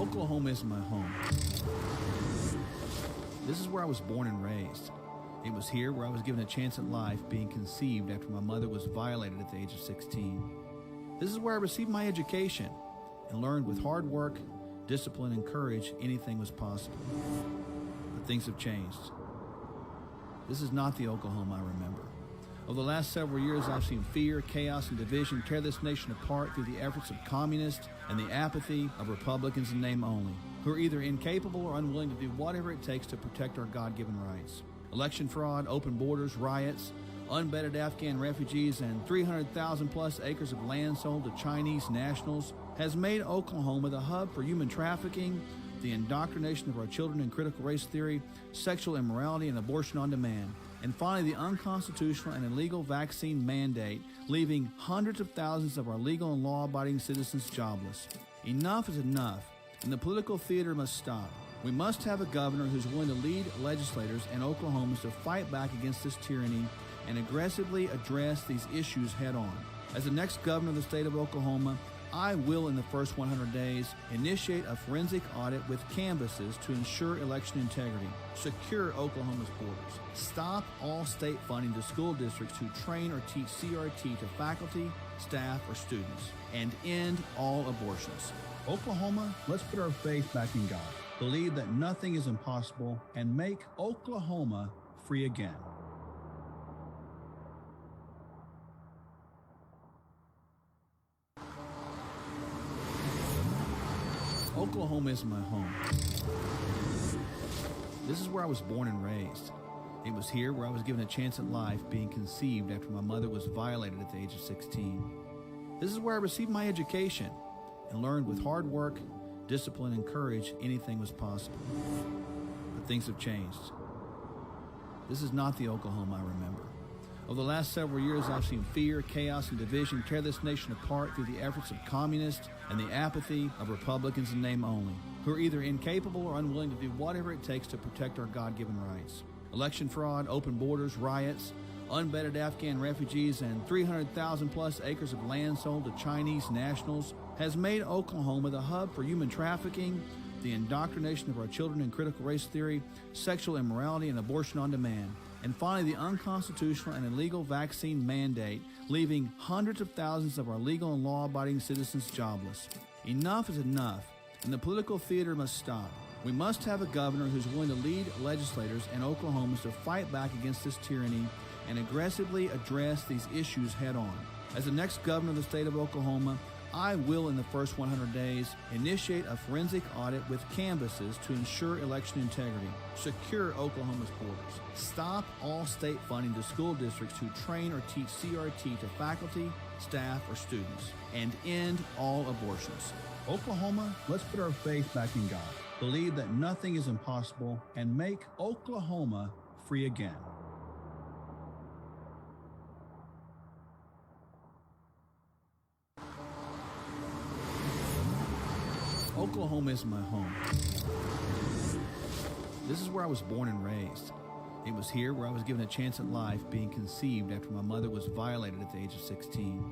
Oklahoma is my home. This is where I was born and raised. It was here where I was given a chance at life, being conceived after my mother was violated at the age of 16. This is where I received my education and learned with hard work, discipline, and courage anything was possible. But things have changed. This is not the Oklahoma I remember. Over the last several years, I've seen fear, chaos, and division tear this nation apart through the efforts of communists and the apathy of Republicans in name only, who are either incapable or unwilling to do whatever it takes to protect our God-given rights. Election fraud, open borders, riots, unvetted Afghan refugees, and 300,000 plus acres of land sold to Chinese nationals has made Oklahoma the hub for human trafficking, the indoctrination of our children in critical race theory, sexual immorality, and abortion on demand. And finally, the unconstitutional and illegal vaccine mandate, leaving hundreds of thousands of our legal and law-abiding citizens jobless. Enough is enough, and the political theater must stop. We must have a governor who's willing to lead legislators and Oklahomans to fight back against this tyranny and aggressively address these issues head-on. As the next governor of the state of Oklahoma, I will, in the first 100 days, initiate a forensic audit with canvases to ensure election integrity, secure Oklahoma's borders, stop all state funding to school districts who train or teach CRT to faculty, staff, or students, and end all abortions. Oklahoma, let's put our faith back in God, believe that nothing is impossible, and make Oklahoma free again. Oklahoma is my home. This is where I was born and raised. It was here where I was given a chance at life, being conceived after my mother was violated at the age of 16. This is where I received my education and learned with hard work, discipline, and courage anything was possible. But things have changed. This is not the Oklahoma I remember. Over the last several years, I've seen fear, chaos, and division tear this nation apart through the efforts of communists and the apathy of Republicans in name only, who are either incapable or unwilling to do whatever it takes to protect our God-given rights. Election fraud, open borders, riots, unvetted Afghan refugees, and 300,000 plus acres of land sold to Chinese nationals has made Oklahoma the hub for human trafficking, the indoctrination of our children in critical race theory, sexual immorality, and abortion on demand. And finally, the unconstitutional and illegal vaccine mandate, leaving hundreds of thousands of our legal and law-abiding citizens jobless. Enough is enough, and the political theater must stop. We must have a governor who's willing to lead legislators and Oklahomans to fight back against this tyranny and aggressively address these issues head-on. As the next governor of the state of Oklahoma, I will, in the first 100 days, initiate a forensic audit with canvases to ensure election integrity, secure Oklahoma's borders, stop all state funding to school districts who train or teach CRT to faculty, staff, or students, and end all abortions. Oklahoma, let's put our faith back in God, believe that nothing is impossible, and make Oklahoma free again. Oklahoma is my home. This is where I was born and raised. It was here where I was given a chance at life, being conceived after my mother was violated at the age of 16.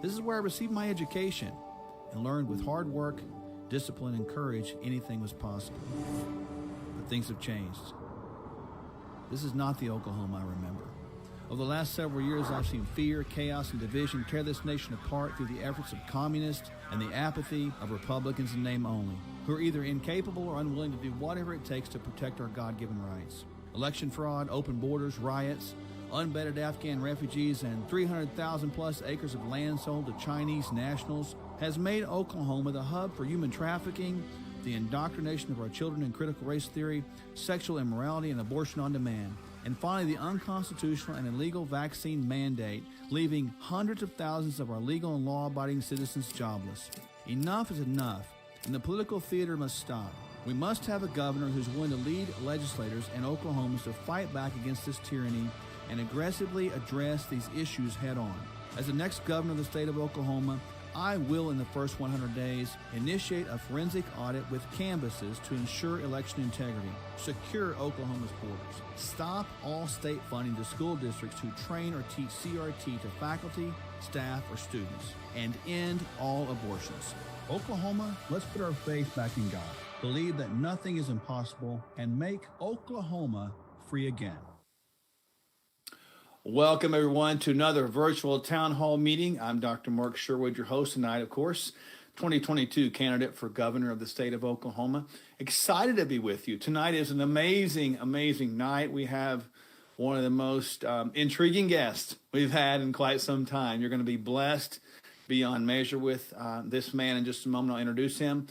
This is where I received my education and learned with hard work, discipline, and courage anything was possible. But things have changed. This is not the Oklahoma I remember. Over the last several years, I've seen fear, chaos, and division tear this nation apart through the efforts of communists and the apathy of Republicans in name only, who are either incapable or unwilling to do whatever it takes to protect our God-given rights. Election fraud, open borders, riots, unvetted Afghan refugees, and 300,000 plus acres of land sold to Chinese nationals has made Oklahoma the hub for human trafficking, the indoctrination of our children in critical race theory, sexual immorality, and abortion on demand. And finally, the unconstitutional and illegal vaccine mandate, leaving hundreds of thousands of our legal and law-abiding citizens jobless. Enough is enough, and the political theater must stop. We must have a governor who's willing to lead legislators and Oklahomans to fight back against this tyranny and aggressively address these issues head-on. As the next governor of the state of Oklahoma, I will, in the first 100 days, initiate a forensic audit with canvases to ensure election integrity, secure Oklahoma's borders, stop all state funding to school districts who train or teach CRT to faculty, staff, or students, and end all abortions. Oklahoma, let's put our faith back in God, believe that nothing is impossible, and make Oklahoma free again. Welcome, everyone, to another virtual town hall meeting. I'm Dr. Mark Sherwood, your host tonight, of course, 2022 candidate for governor of the state of Oklahoma. Excited to be with you. Tonight is an amazing, amazing night. We have one of the most intriguing guests we've had in quite some time. You're going to be blessed beyond measure with this man. In just a moment, I'll introduce him.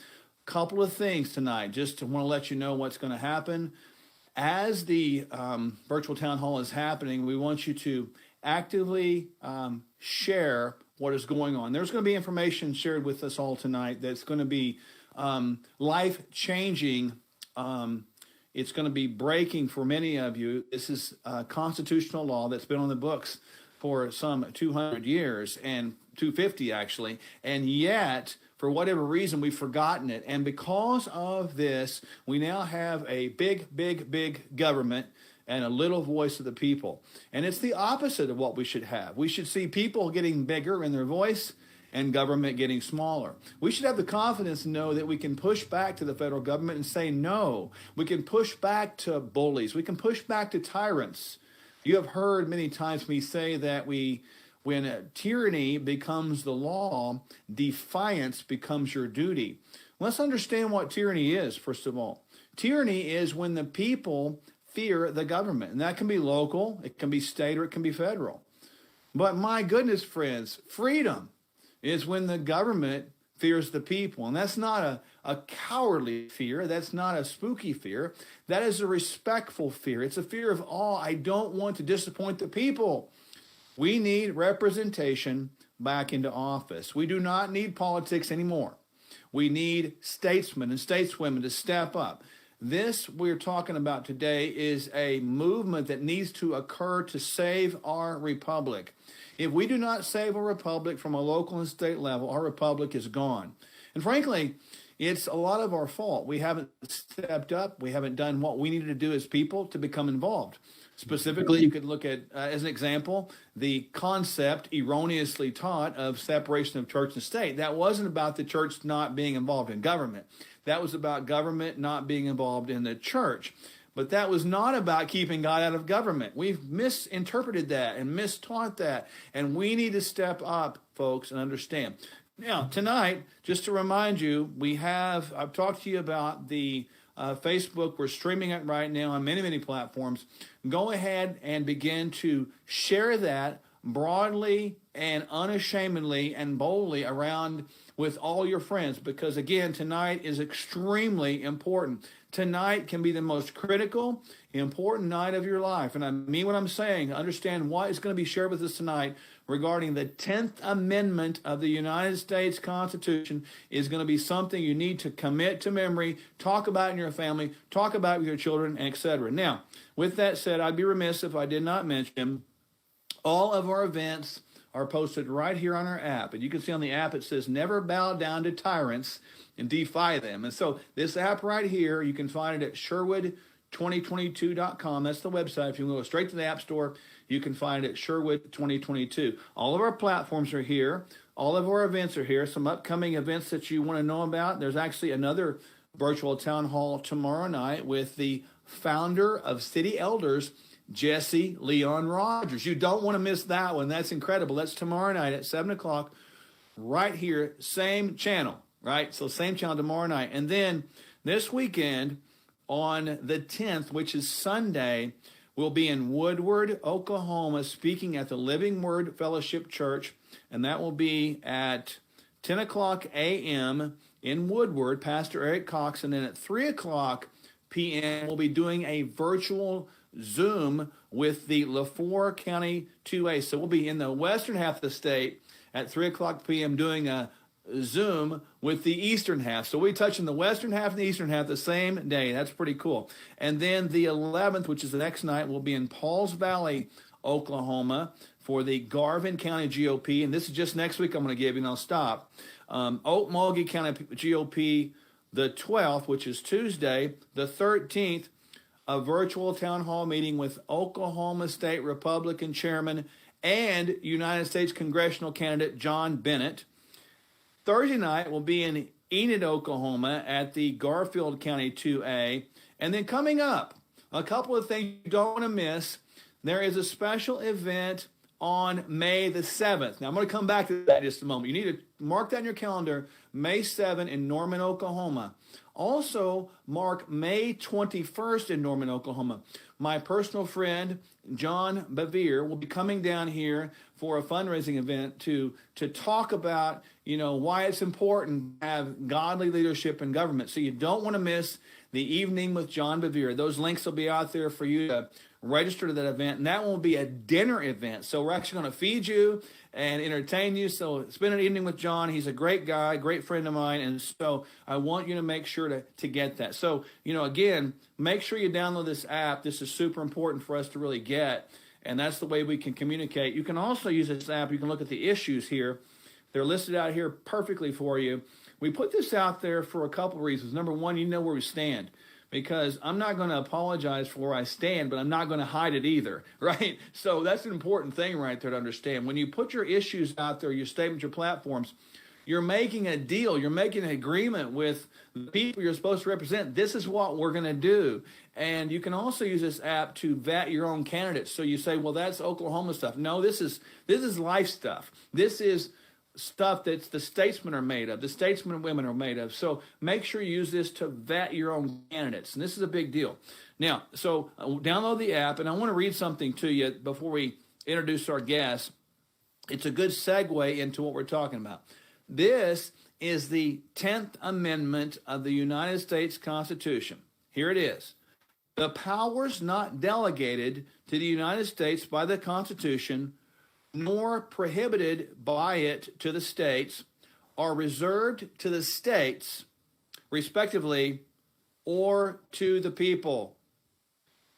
Couple of things tonight. Just want to let you know what's going to happen. As the virtual town hall is happening, we want you to actively share what is going on. There's going to be information shared with us all tonight that's going to be life-changing. It's going to be breaking for many of you. This is constitutional law that's been on the books for some 200 years, and 250 actually, and yet for whatever reason, we've forgotten it. And because of this, we now have a big government and a little voice of the people. And it's the opposite of what we should have. We should see people getting bigger in their voice and government getting smaller. We should have the confidence to know that we can push back to the federal government and say no. We can push back to bullies. We can push back to tyrants. You have heard many times me say that when tyranny becomes the law, defiance becomes your duty. Let's understand what tyranny is, first of all. Tyranny is when the people fear the government, and that can be local, it can be state, or it can be federal. But my goodness, friends, freedom is when the government fears the people, and that's not a cowardly fear. That's not a spooky fear. That is a respectful fear. It's a fear of awe. I don't want to disappoint the people. We need representation back into office. We do not need politics anymore. We need statesmen and stateswomen to step up. This we're talking about today is a movement that needs to occur to save our republic. If we do not save our republic from a local and state level, our republic is gone. And frankly, it's a lot of our fault. We haven't stepped up. We haven't done what we needed to do as people to become involved. Specifically, you could look at, as an example, the concept erroneously taught of separation of church and state. That wasn't about the church not being involved in government. That was about government not being involved in the church. But that was not about keeping God out of government. We've misinterpreted that and mistaught that. And we need to step up, folks, and understand. Now, tonight, just to remind you, I've talked to you about the Facebook. We're streaming it right now on many platforms. Go ahead and begin to share that broadly and unashamedly and boldly around with all your friends, because again, tonight is extremely important. Tonight can be the most critical, important night of your life. And I mean what I'm saying. Understand what is going to be shared with us tonight regarding the 10th Amendment of the United States Constitution is going to be something you need to commit to memory, talk about in your family, talk about with your children, etc. Now, with that said, I'd be remiss if I did not mention all of our events are posted right here on our app. And you can see on the app, it says, never bow down to tyrants and defy them. And so this app right here, you can find it at Sherwood2022.com. That's the website. If you go straight to the App Store, you can find it at Sherwood 2022. All of our platforms are here. All of our events are here. Some upcoming events that you want to know about. There's actually another virtual town hall tomorrow night with the founder of City Elders, Jesse Leon Rogers. You don't want to miss that one. That's incredible. That's tomorrow night at 7 o'clock right here. Same channel, right? So same channel tomorrow night. And then this weekend on the 10th, which is Sunday, we'll be in Woodward, Oklahoma, speaking at the Living Word Fellowship Church. And that will be at 10 o'clock a.m. in Woodward, Pastor Eric Cox. And then at 3 o'clock p.m., we'll be doing a virtual Zoom with the LaFleur County 2A. So we'll be in the western half of the state at 3 o'clock p.m. doing a Zoom with the eastern half. So we're touching the western half and the eastern half the same day. That's pretty cool. And then the 11th, which is the next night, will be in Pauls Valley, Oklahoma, for the Garvin County GOP, and this is just next week I'm going to give you, and I'll stop. Okmulgee County GOP, the 12th, which is Tuesday, the 13th, a virtual town hall meeting with Oklahoma State Republican Chairman and United States Congressional candidate John Bennett. Thursday night will be in Enid, Oklahoma at the Garfield County 2A. And then coming up, a couple of things you don't want to miss. There is a special event on May the 7th. Now, I'm going to come back to that in just a moment. You need to mark that in your calendar, May 7th in Norman, Oklahoma. Also, mark May 21st in Norman, Oklahoma. My personal friend, John Bevere, will be coming down here for a fundraising event to talk about, why it's important to have godly leadership in government. So you don't want to miss the evening with John Bevere. Those links will be out there for you to register to that event, and that will be a dinner event. So we're actually going to feed you and entertain you. So spend an evening with John. He's a great guy, great friend of mine, and so I want you to make sure to get that. So, again, make sure you download this app. This is super important for us to really get, and that's the way we can communicate. You can also use this app. You can look at the issues here. They're listed out here perfectly for you. We put this out there for a couple of reasons. Number one, you know where we stand, because I'm not going to apologize for where I stand, but I'm not going to hide it either, right? So that's an important thing right there to understand. When you put your issues out there, your statements, your platforms, you're making a deal. You're making an agreement with the people you're supposed to represent. This is what we're going to do. And you can also use this app to vet your own candidates. So you say, well, that's Oklahoma stuff. No, this is life stuff. This is stuff that the statesmen are made of, the statesmen and women are made of. So make sure you use this to vet your own candidates. And this is a big deal. Now, so download the app, and I want to read something to you before we introduce our guest. It's a good segue into what we're talking about. This is the 10th Amendment of the United States Constitution. Here it is. The powers not delegated to the United States by the Constitution nor prohibited by it to the states are reserved to the states, respectively, or to the people.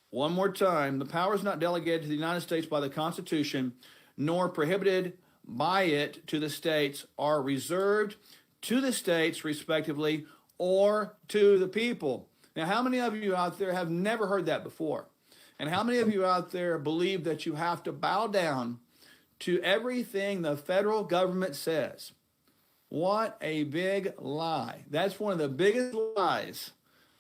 One more time, the powers not delegated to the United States by the Constitution, nor prohibited by it to the states, are reserved to the states, respectively, or to the people. Now, how many of you out there have never heard that before? And how many of you out there believe that you have to bow down to everything the federal government says? What a big lie. That's one of the biggest lies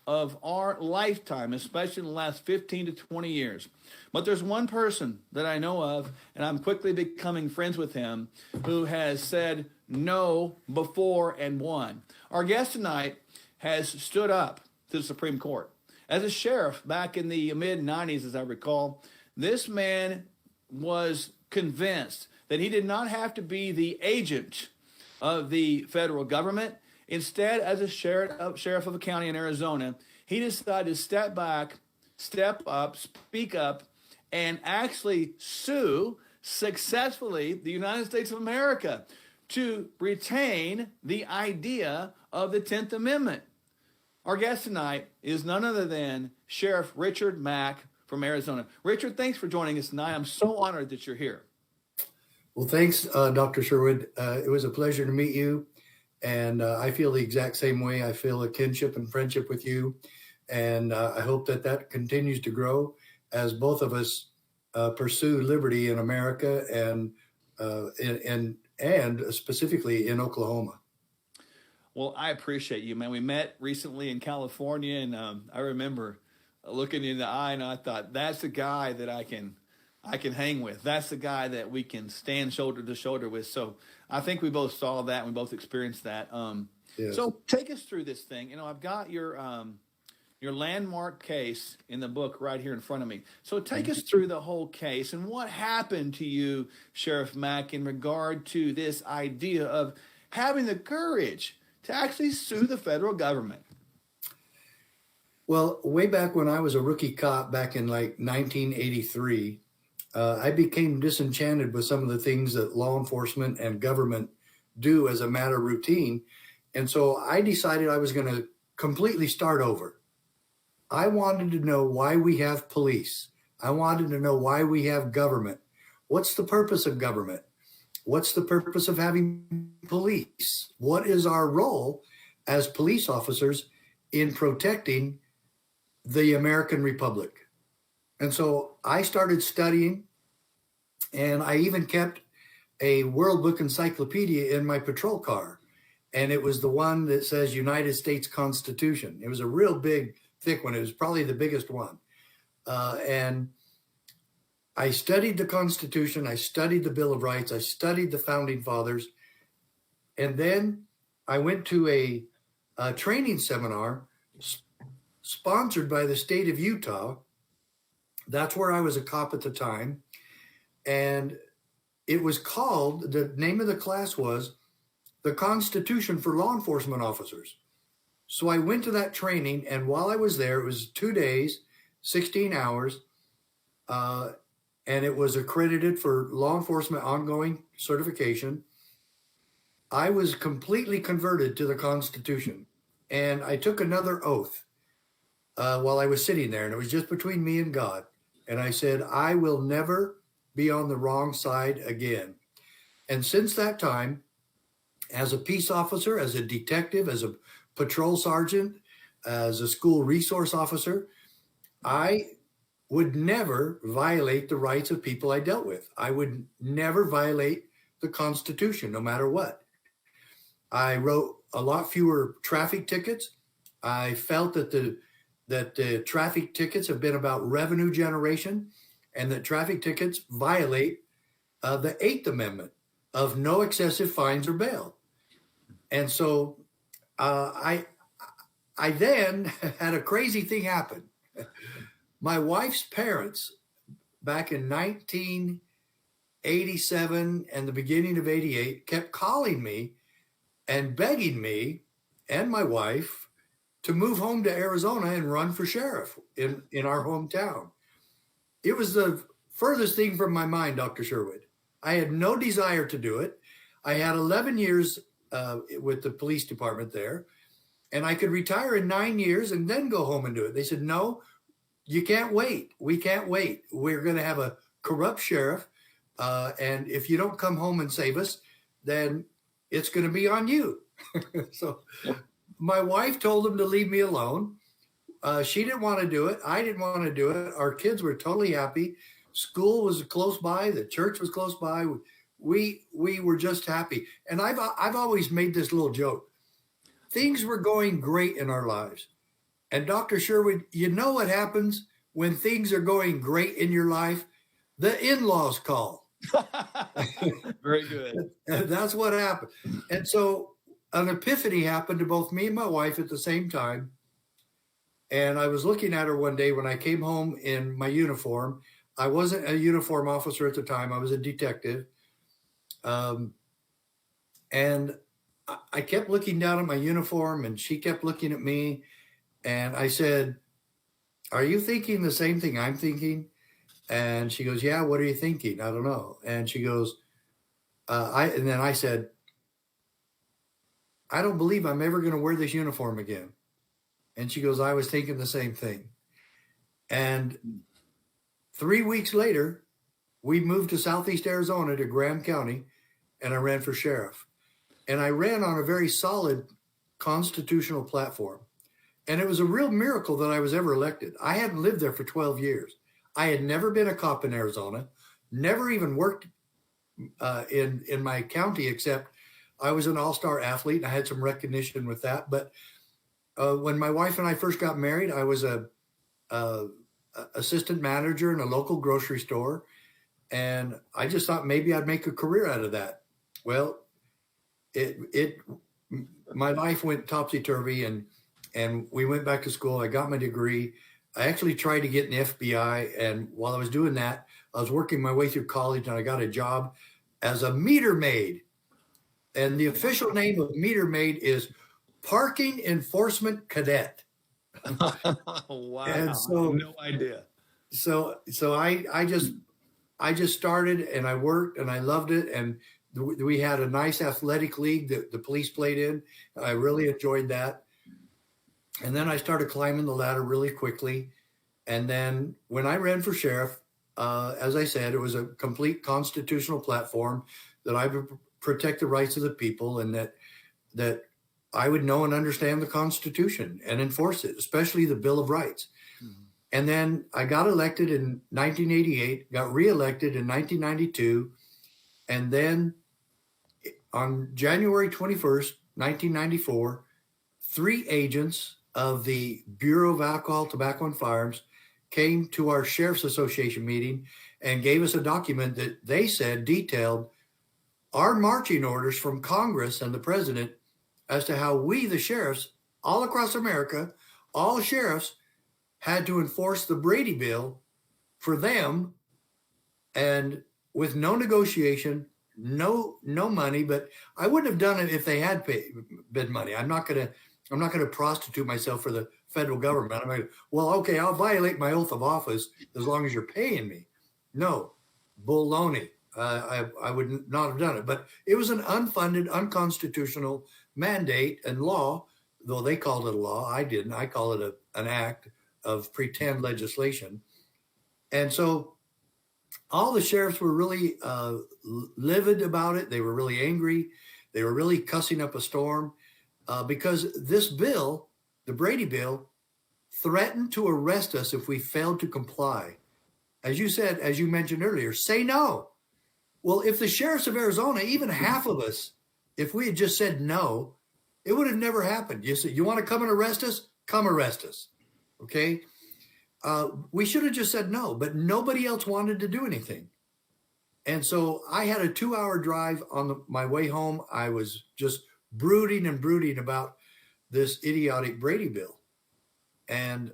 of our lifetime, especially in the last 15 to 20 years. But there's one person that I know of, and I'm quickly becoming friends with him, who has said no before and won. Our guest tonight has stood up to the Supreme Court. As a sheriff back in the mid-90s, as I recall, this man was convinced that he did not have to be the agent of the federal government. Instead, as a sheriff of a county in Arizona, he decided to step back, step up, speak up, and actually sue successfully the United States of America to retain the idea of the 10th Amendment. Our guest tonight is none other than Sheriff Richard Mack from Arizona. Richard, thanks for joining us tonight. I'm so honored that you're here. Well, thanks, Dr. Sherwood. It was a pleasure to meet you. And I feel the exact same way. I feel a kinship and friendship with you. And I hope that continues to grow as both of us pursue liberty in America and specifically in Oklahoma. Well, I appreciate you, man. We met recently in California, and I remember looking you in the eye, and I thought, that's the guy that I can hang with. That's the guy that we can stand shoulder to shoulder with. So I think we both saw that, and we both experienced that. Yes. So take us through this thing. I've got your landmark case in the book right here in front of me. So take us through the whole case and what happened to you, Sheriff Mack, in regard to this idea of having the courage to actually sue the federal government. Well, way back when I was a rookie cop back in like 1983, I became disenchanted with some of the things that law enforcement and government do as a matter of routine. And so I decided I was going to completely start over. I wanted to know why we have police. I wanted to know why we have government. What's the purpose of government? What's the purpose of having police? What is our role as police officers in protecting the American Republic? And so I started studying, and I even kept a World Book Encyclopedia in my patrol car. And it was the one that says United States Constitution. It was a real big, thick one. It was probably the biggest one. And I studied the Constitution. I studied the Bill of Rights. I studied the Founding Fathers. And then I went to a training seminar sponsored by the state of Utah. That's where I was a cop at the time. And it was called, the name of the class was The Constitution for Law Enforcement Officers. So I went to that training, and while I was there, it was 2 days, 16 hours, and it was accredited for law enforcement ongoing certification. I was completely converted to the Constitution, and I took another oath while I was sitting there, and it was just between me and God. And I said, I will never be on the wrong side again. And since that time, as a peace officer, as a detective, as a patrol sergeant, as a school resource officer, I would never violate the rights of people I dealt with. I would never violate the Constitution, no matter what. I wrote a lot fewer traffic tickets. I felt that the traffic tickets have been about revenue generation, and that traffic tickets violate the Eighth Amendment of no excessive fines or bail. And so I then had a crazy thing happen. My wife's parents, back in 1987 and the beginning of 88, kept calling me and begging me and my wife to move home to Arizona and run for sheriff in our hometown. It was the furthest thing from my mind, Dr. Sherwood. I had no desire to do it. I had 11 years with the police department there, and I could retire in 9 years and then go home and do it. They said, no, you can't wait. We can't wait. We're going to have a corrupt sheriff, and if you don't come home and save us, then it's going to be on you. So my wife told them to leave me alone. She didn't want to do it. I didn't want to do it. Our kids were totally happy. School was close by. The church was close by. We were just happy. And I've always made this little joke. Things were going great in our lives. And Dr. Sherwood, you know what happens when things are going great in your life? The in-laws call. Very good. That's what happened. And so an epiphany happened to both me and my wife at the same time. And I was looking at her one day when I came home in my uniform. I wasn't a uniform officer at the time. I was a detective. And I kept looking down at my uniform, and she kept looking at me. And I said, are you thinking the same thing I'm thinking? And she goes, yeah, what are you thinking? I don't know. And she goes, and then I said, I don't believe I'm ever going to wear this uniform again. And she goes, I was thinking the same thing. And 3 weeks later, we moved to Southeast Arizona to Graham County, and I ran for sheriff. And I ran on a very solid constitutional platform. And it was a real miracle that I was ever elected. I hadn't lived there for 12 years. I had never been a cop in Arizona, never even worked in my county, except I was an all-star athlete and I had some recognition with that. But when my wife and I first got married, I was a assistant manager in a local grocery store. And I just thought maybe I'd make a career out of that. Well, my life went topsy-turvy, and we went back to school. I got my degree. I actually tried to get in the FBI. And while I was doing that, I was working my way through college, and I got a job as a meter maid. And the official name of meter maid is Parking Enforcement Cadet. Wow. And so, no idea. So I just started, and I worked, and I loved it. And we had a nice athletic league that the police played in. I really enjoyed that. And then I started climbing the ladder really quickly. And then when I ran for sheriff, as I said, it was a complete constitutional platform that I would protect the rights of the people, and that I would know and understand the Constitution and enforce it, especially the Bill of Rights. Mm-hmm. And then I got elected in 1988, got reelected in 1992, and then on January 21st, 1994, 3 agents of the Bureau of Alcohol, Tobacco, and Firearms came to our Sheriff's Association meeting and gave us a document that they said detailed our marching orders from Congress and the president as to how we, the sheriffs, all across America, all sheriffs, had to enforce the Brady Bill for them, and with no negotiation, no money. But I wouldn't have done it if they had bid money. I'm not gonna prostitute myself for the federal government. I'm like, well, okay, I'll violate my oath of office as long as you're paying me. No, baloney. I would not have done it. But it was an unfunded, unconstitutional mandate and law, though they called it a law. I didn't. I call it an act of pretend legislation. And so all the sheriffs were really livid about it. They were really angry. They were really cussing up a storm because this bill, the Brady Bill, threatened to arrest us if we failed to comply. As you said, as you mentioned earlier, say no. Well, if the sheriffs of Arizona, even half of us, if we had just said no, it would have never happened. You said, you want to come and arrest us? Come arrest us. Okay. We should have just said no, but nobody else wanted to do anything. And so I had a 2-hour drive on my way home. I was just brooding about this idiotic Brady Bill. And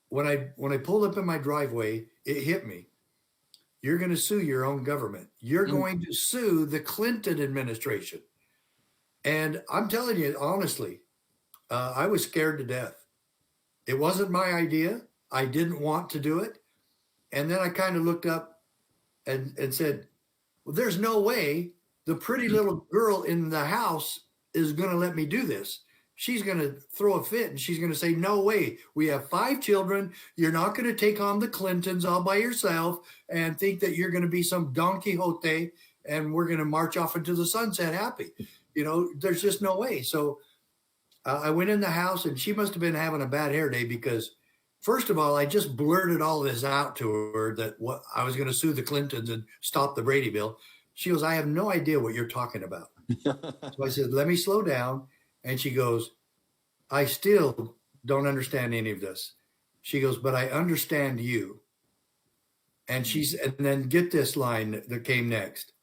when I pulled up in my driveway, it hit me. You're going to sue your own government. You're going to sue the Clinton administration. And I'm telling you, honestly, I was scared to death. It wasn't my idea. I didn't want to do it. And then I kind of looked up and said, well, there's no way the pretty little girl in the house is going to let me do this. She's going to throw a fit and she's going to say, no way. We have 5 children. You're not going to take on the Clintons all by yourself and think that you're going to be some Don Quixote and we're going to march off into the sunset happy. You know, there's just no way. So I went in the house and she must have been having a bad hair day because, first of all, I just blurted all this out to her that what I was going to sue the Clintons and stop the Brady Bill. She goes, I have no idea what you're talking about. So I said, let me slow down. And she goes, I still don't understand any of this. She goes, but I understand you. And then get this line that came next.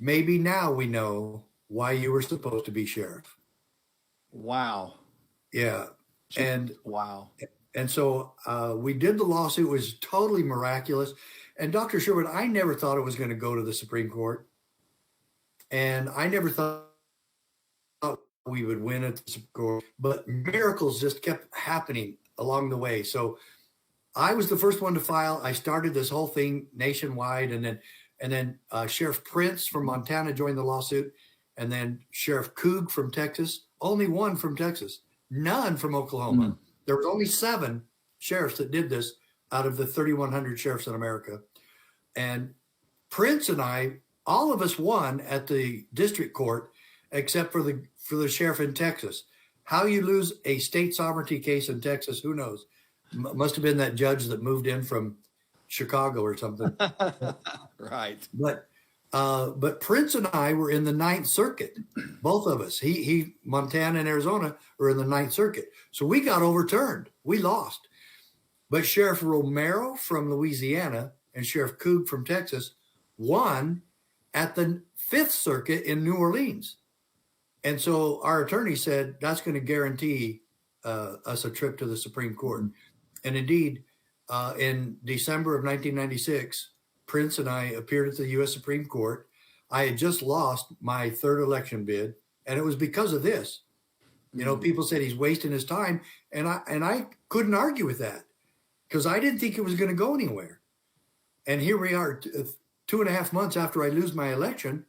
Maybe now we know why you were supposed to be sheriff. Wow. Yeah. And wow. And so we did the lawsuit. It was totally miraculous. And Dr. Sherwood, I never thought it was going to go to the Supreme Court. And I never thought we would win at the Supreme Court, but miracles just kept happening along the way. So I was the first one to file. I started this whole thing nationwide, and then Sheriff Prince from Montana joined the lawsuit, and then Sheriff Coog from Texas. Only one from Texas, none from Oklahoma. Mm-hmm. There was only 7 sheriffs that did this out of the 3,100 sheriffs in America. And Prince and I, all of us won at the district court, except for the sheriff in Texas. How you lose a state sovereignty case in Texas, who knows? Must have been that judge that moved in from Chicago or something. Right. But Prince and I were in the 9th Circuit, both of us. He Montana and Arizona were in the 9th Circuit. So we got overturned. We lost. But Sheriff Romero from Louisiana and Sheriff Coog from Texas won at the 5th Circuit in New Orleans. And so our attorney said, that's going to guarantee us a trip to the Supreme Court. And indeed, in December of 1996, Prince and I appeared at the U.S. Supreme Court. I had just lost my 3rd election bid, and it was because of this. You know, people said he's wasting his time, and I couldn't argue with that because I didn't think it was going to go anywhere. And here we are, 2.5 months after I lose my election,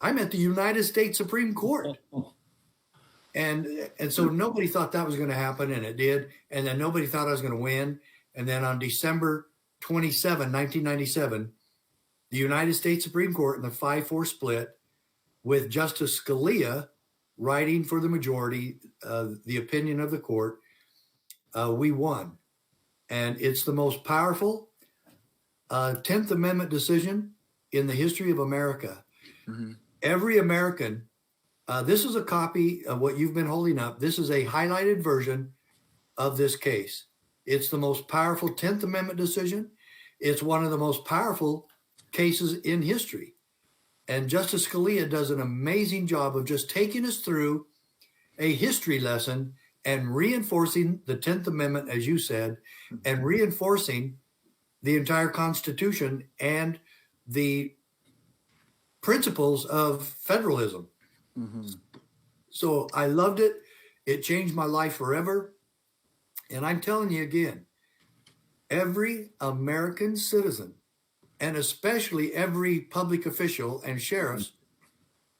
I'm at the United States Supreme Court. And so nobody thought that was going to happen, and it did. And then nobody thought I was going to win. And then on December 27, 1997, the United States Supreme Court in the 5-4 split with Justice Scalia writing for the majority, the opinion of the court, we won. And it's the most powerful 10th Amendment decision in the history of America. Mm-hmm. Every American, this is a copy of what you've been holding up. This is a highlighted version of this case. It's the most powerful 10th Amendment decision. It's one of the most powerful cases in history. And Justice Scalia does an amazing job of just taking us through a history lesson and reinforcing the 10th Amendment, as you said, and reinforcing the entire Constitution and the principles of federalism. Mm-hmm. So I loved it. It changed my life forever. And I'm telling you again, every American citizen, and especially every public official and sheriffs,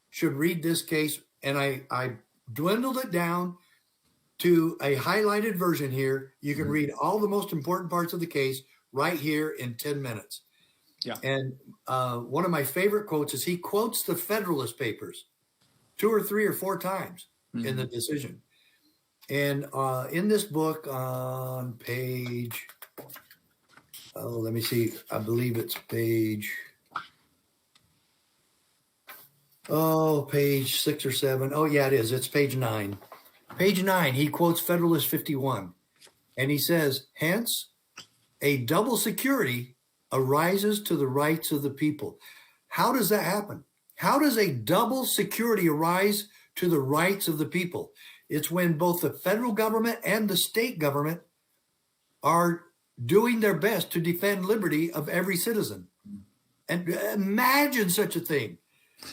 should read this case. And I dwindled it down to a highlighted version here. You can read all the most important parts of the case right here in 10 minutes. Yeah. And one of my favorite quotes is he quotes the Federalist Papers 2 or 3 or 4 times in the decision. And in this book on page, let me see, I believe it's page 6 or 7. Oh, yeah, it is. It's page 9. Page 9, he quotes Federalist 51. And he says, hence, a double security arises to the rights of the people. How does that happen? How does a double security arise to the rights of the people? It's when both the federal government and the state government are doing their best to defend liberty of every citizen. And imagine such a thing,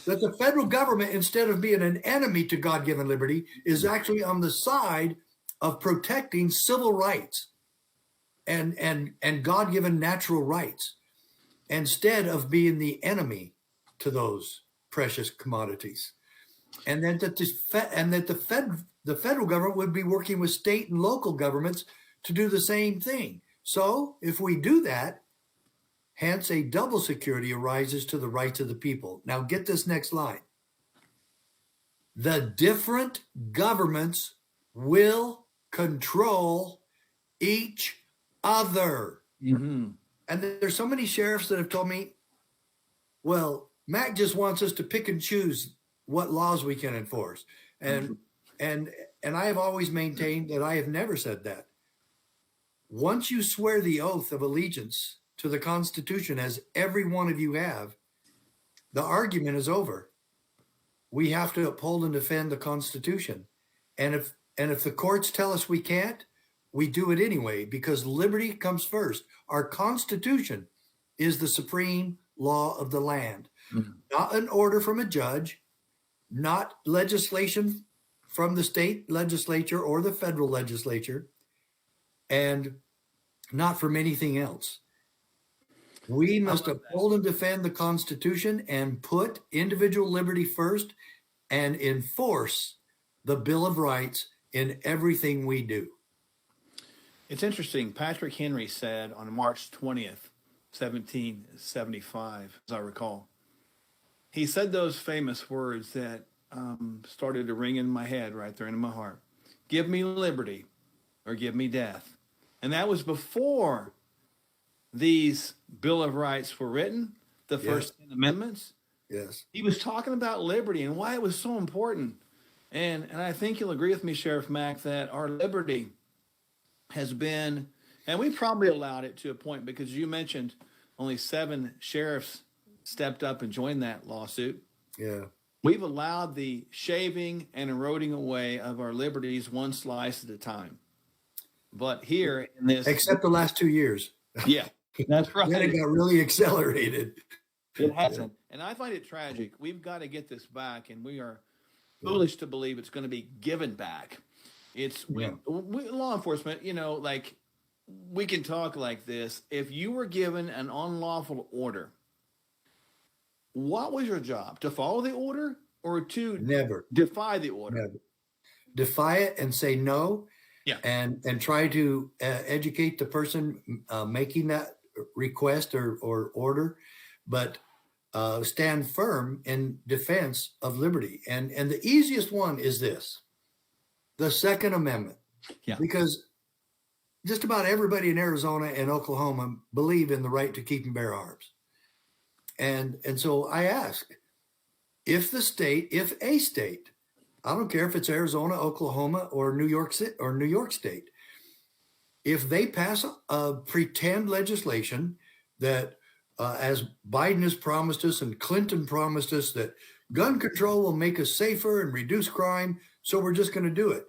that the federal government, instead of being an enemy to God-given liberty, is actually on the side of protecting civil rights and God-given natural rights, instead of being the enemy to those precious commodities. And then that the federal government would be working with state and local governments to do the same thing. So if we do that, hence a double security arises to the rights of the people. Now get this next line. The different governments will control each other. Mm-hmm. And there's so many sheriffs that have told me, well, Mack just wants us to pick and choose what laws we can enforce. And I have always maintained that I have never said that. Once you swear the oath of allegiance to the Constitution, as every one of you have, the argument is over. We have to uphold and defend the Constitution. And if the courts tell us we can't, we do it anyway, because liberty comes first. Our Constitution is the supreme law of the land, not an order from a judge, not legislation from the state legislature or the federal legislature, and not from anything else. We must uphold and defend the Constitution and put individual liberty first and enforce the Bill of Rights in everything we do. It's interesting. Patrick Henry said on March 20th, 1775, as I recall, he said those famous words that started to ring in my head right there in my heart. Give me liberty or give me death. And that was before these Bill of Rights were written, the first 10 amendments. Yes. He was talking about liberty and why it was so important. And I think you'll agree with me, Sheriff Mack, that our liberty has been, and we probably allowed it to a point, because you mentioned only 7 sheriffs stepped up and joined that lawsuit. Yeah. We've allowed the shaving and eroding away of our liberties one slice at a time. But here in this... Except the last 2 years. Yeah, that's right. Then it got really accelerated. It hasn't. And I find it tragic. We've got to get this back, and we are foolish to believe it's going to be given back. It's law enforcement, like, we can talk like this. If you were given an unlawful order, what was your job? To follow the order or to never defy the order? Never. Defy it and say no. Yeah. And try to educate the person making that request or order, but stand firm in defense of liberty. And the easiest one is this, the Second Amendment. Yeah. Because just about everybody in Arizona and Oklahoma believe in the right to keep and bear arms. And so I ask, if a state, I don't care if it's Arizona, Oklahoma, or New York City or New York State, if they pass a pretend legislation that, as Biden has promised us and Clinton promised us, that gun control will make us safer and reduce crime, so we're just going to do it.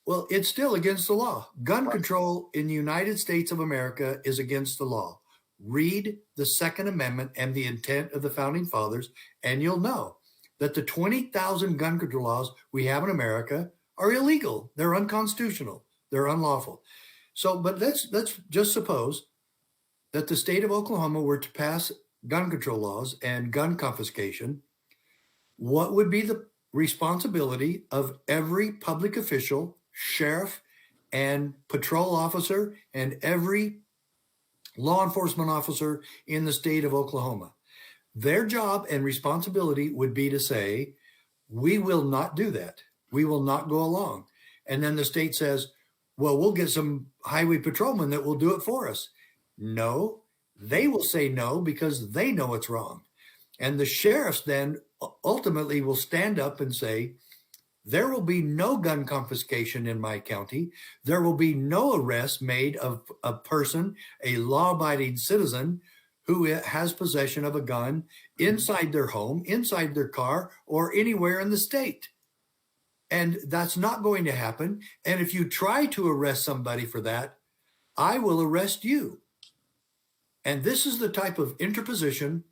Well, it's still against the law. Gun control in the United States of America is against the law. Read the Second Amendment and the intent of the Founding Fathers, and you'll know that the 20,000 gun control laws we have in America are illegal. They're unconstitutional. They're unlawful. So, but let's just suppose that the state of Oklahoma were to pass gun control laws and gun confiscation. What would be the responsibility of every public official, sheriff, and patrol officer, and every law enforcement officer in the state of Oklahoma? Their job and responsibility would be to say, we will not do that. We will not go along. And then the state says, well, we'll get some highway patrolmen that will do it for us. No, they will say no because they know it's wrong. And the sheriffs then ultimately will stand up and say, there will be no gun confiscation in my county. There will be no arrest made of a person, a law-abiding citizen, who has possession of a gun inside their home, inside their car, or anywhere in the state. And that's not going to happen. And if you try to arrest somebody for that, I will arrest you. And this is the type of interposition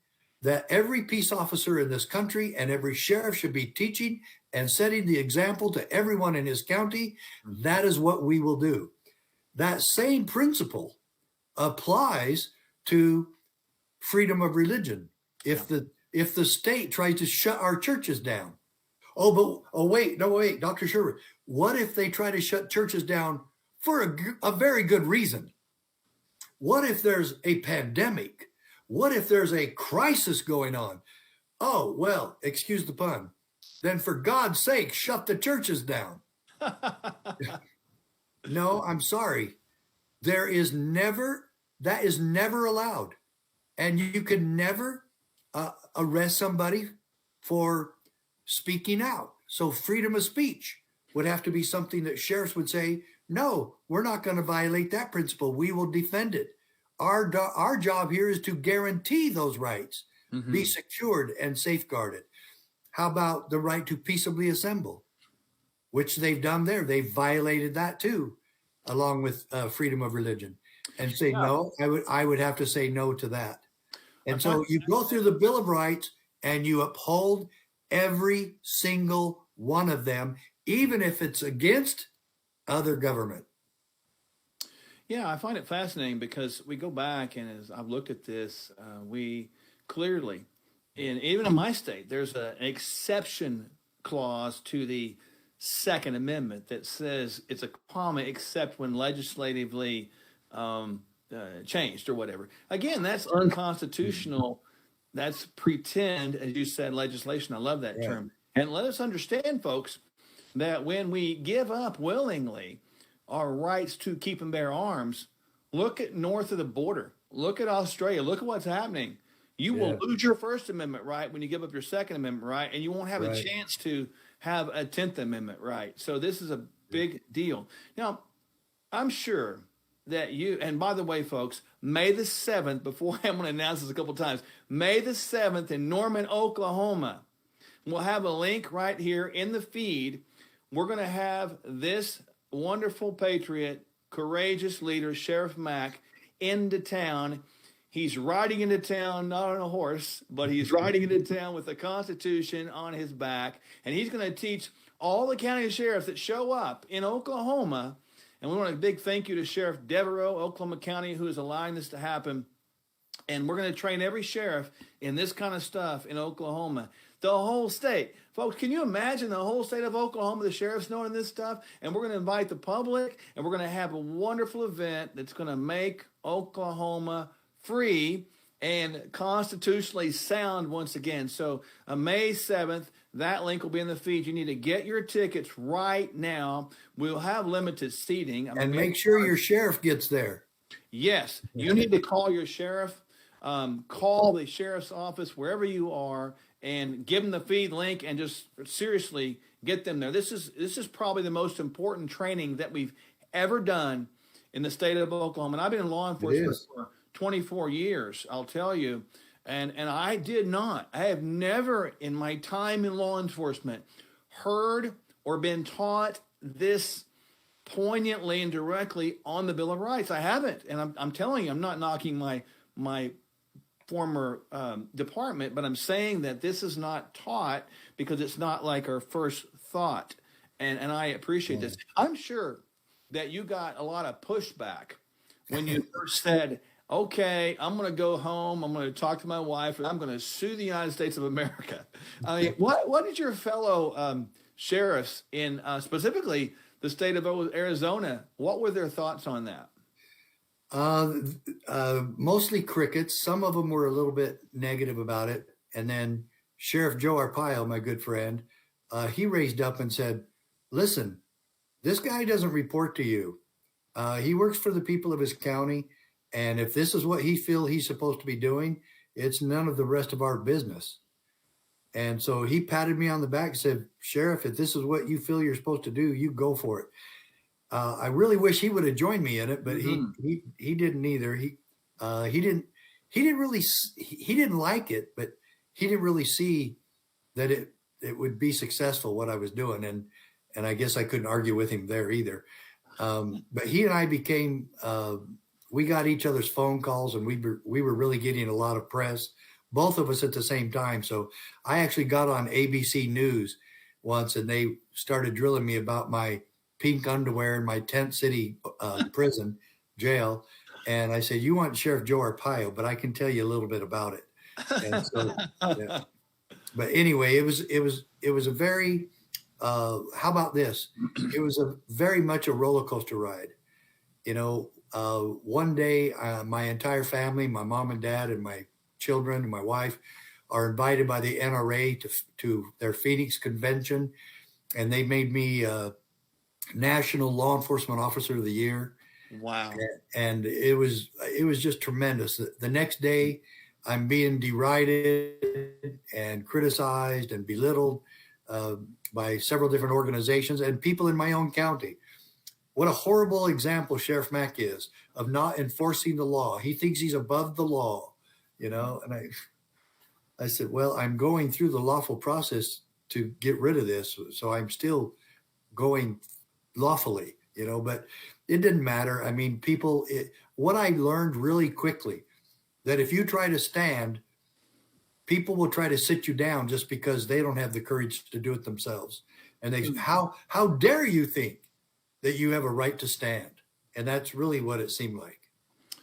that every peace officer in this country and every sheriff should be teaching and setting the example to everyone in his county. That is what we will do. That same principle applies to freedom of religion. If the state tries to shut our churches down, wait, Dr. Sherwood, what if they try to shut churches down for a very good reason? What if there's a pandemic? What if there's a crisis going on? Oh, well, excuse the pun. Then for God's sake, shut the churches down. No, I'm sorry. That is never allowed. And you can never arrest somebody for speaking out. So freedom of speech would have to be something that sheriffs would say, no, we're not going to violate that principle. We will defend it. Our job here is to guarantee those rights, be secured and safeguarded. How about the right to peaceably assemble, which they've done there? They've violated that too, along with freedom of religion. And say no, I would have to say no to that. And so you go through the Bill of Rights and you uphold every single one of them, even if it's against other government. Yeah, I find it fascinating because we go back, and as I've looked at this, we clearly, even in my state, there's an exception clause to the Second Amendment that says it's a comma except when legislatively changed or whatever. Again, that's unconstitutional. That's pretend, as you said, legislation. I love that term. And let us understand, folks, that when we give up willingly our rights to keep and bear arms, look at north of the border. Look at Australia. Look at what's happening. You will lose your First Amendment right when you give up your Second Amendment right, and you won't have a chance to have a 10th Amendment right. So this is a big deal. Now, I'm sure that you, and by the way, folks, May the 7th, before I'm going to announce this a couple times, May the 7th in Norman, Oklahoma, we'll have a link right here in the feed. We're going to have this wonderful patriot, courageous leader, Sheriff Mack, into town. He's riding into town, not on a horse, but he's riding into town with the Constitution on his back. And he's going to teach all the county sheriffs that show up in Oklahoma. And we want a big thank you to Sheriff Devereaux, Oklahoma County, who is allowing this to happen. And we're going to train every sheriff in this kind of stuff in Oklahoma. The whole state. Folks, can you imagine the whole state of Oklahoma, the sheriffs knowing this stuff? And we're going to invite the public, and we're going to have a wonderful event that's going to make Oklahoma free, and constitutionally sound once again. So May 7th, that link will be in the feed. You need to get your tickets right now. We'll have limited seating. And make sure your sheriff gets there. Yes, you need to call your sheriff. Call the sheriff's office wherever you are and give them the feed link and just seriously get them there. This is probably the most important training that we've ever done in the state of Oklahoma. And I've been in law enforcement for 24 years, I'll tell you. And I have never in my time in law enforcement heard or been taught this poignantly and directly on the Bill of Rights. I haven't. And I'm telling you, I'm not knocking my former department, but I'm saying that this is not taught because it's not like our first thought. And I appreciate this. I'm sure that you got a lot of pushback when you first said, okay, I'm going to go home, I'm going to talk to my wife, and I'm going to sue the United States of America. I mean, what did your fellow sheriffs in specifically the state of Arizona, what were their thoughts on that? Mostly crickets. Some of them were a little bit negative about it. And then Sheriff Joe Arpaio, my good friend, he raised up and said, listen, this guy doesn't report to you. He works for the people of his county. And if this is what he feels he's supposed to be doing, it's none of the rest of our business. And so he patted me on the back and said, Sheriff, if this is what you feel you're supposed to do, you go for it. I really wish he would have joined me in it, but he didn't either. He didn't like it, but he didn't really see that it would be successful what I was doing. And I guess I couldn't argue with him there either. But he and I became, we got each other's phone calls, and we were really getting a lot of press, both of us at the same time. So I actually got on ABC News once, and they started drilling me about my pink underwear in my tent city prison jail. And I said, you want Sheriff Joe Arpaio, but I can tell you a little bit about it. And so, yeah. But anyway, it was a very, how about this? It was a very much a roller coaster ride. You know, one day my entire family, my mom and dad and my children and my wife are invited by the NRA to their Phoenix convention. And they made me National Law Enforcement Officer of the Year. Wow. And it was just tremendous. The next day I'm being derided and criticized and belittled by several different organizations and people in my own county. What a horrible example Sheriff Mack is of not enforcing the law. He thinks he's above the law, you know? And I said, well, I'm going through the lawful process to get rid of this. So I'm still going lawfully, you know, but it didn't matter. I mean, what I learned really quickly, that if you try to stand, people will try to sit you down just because they don't have the courage to do it themselves. And they, how dare you think that you have a right to stand? And that's really what it seemed like.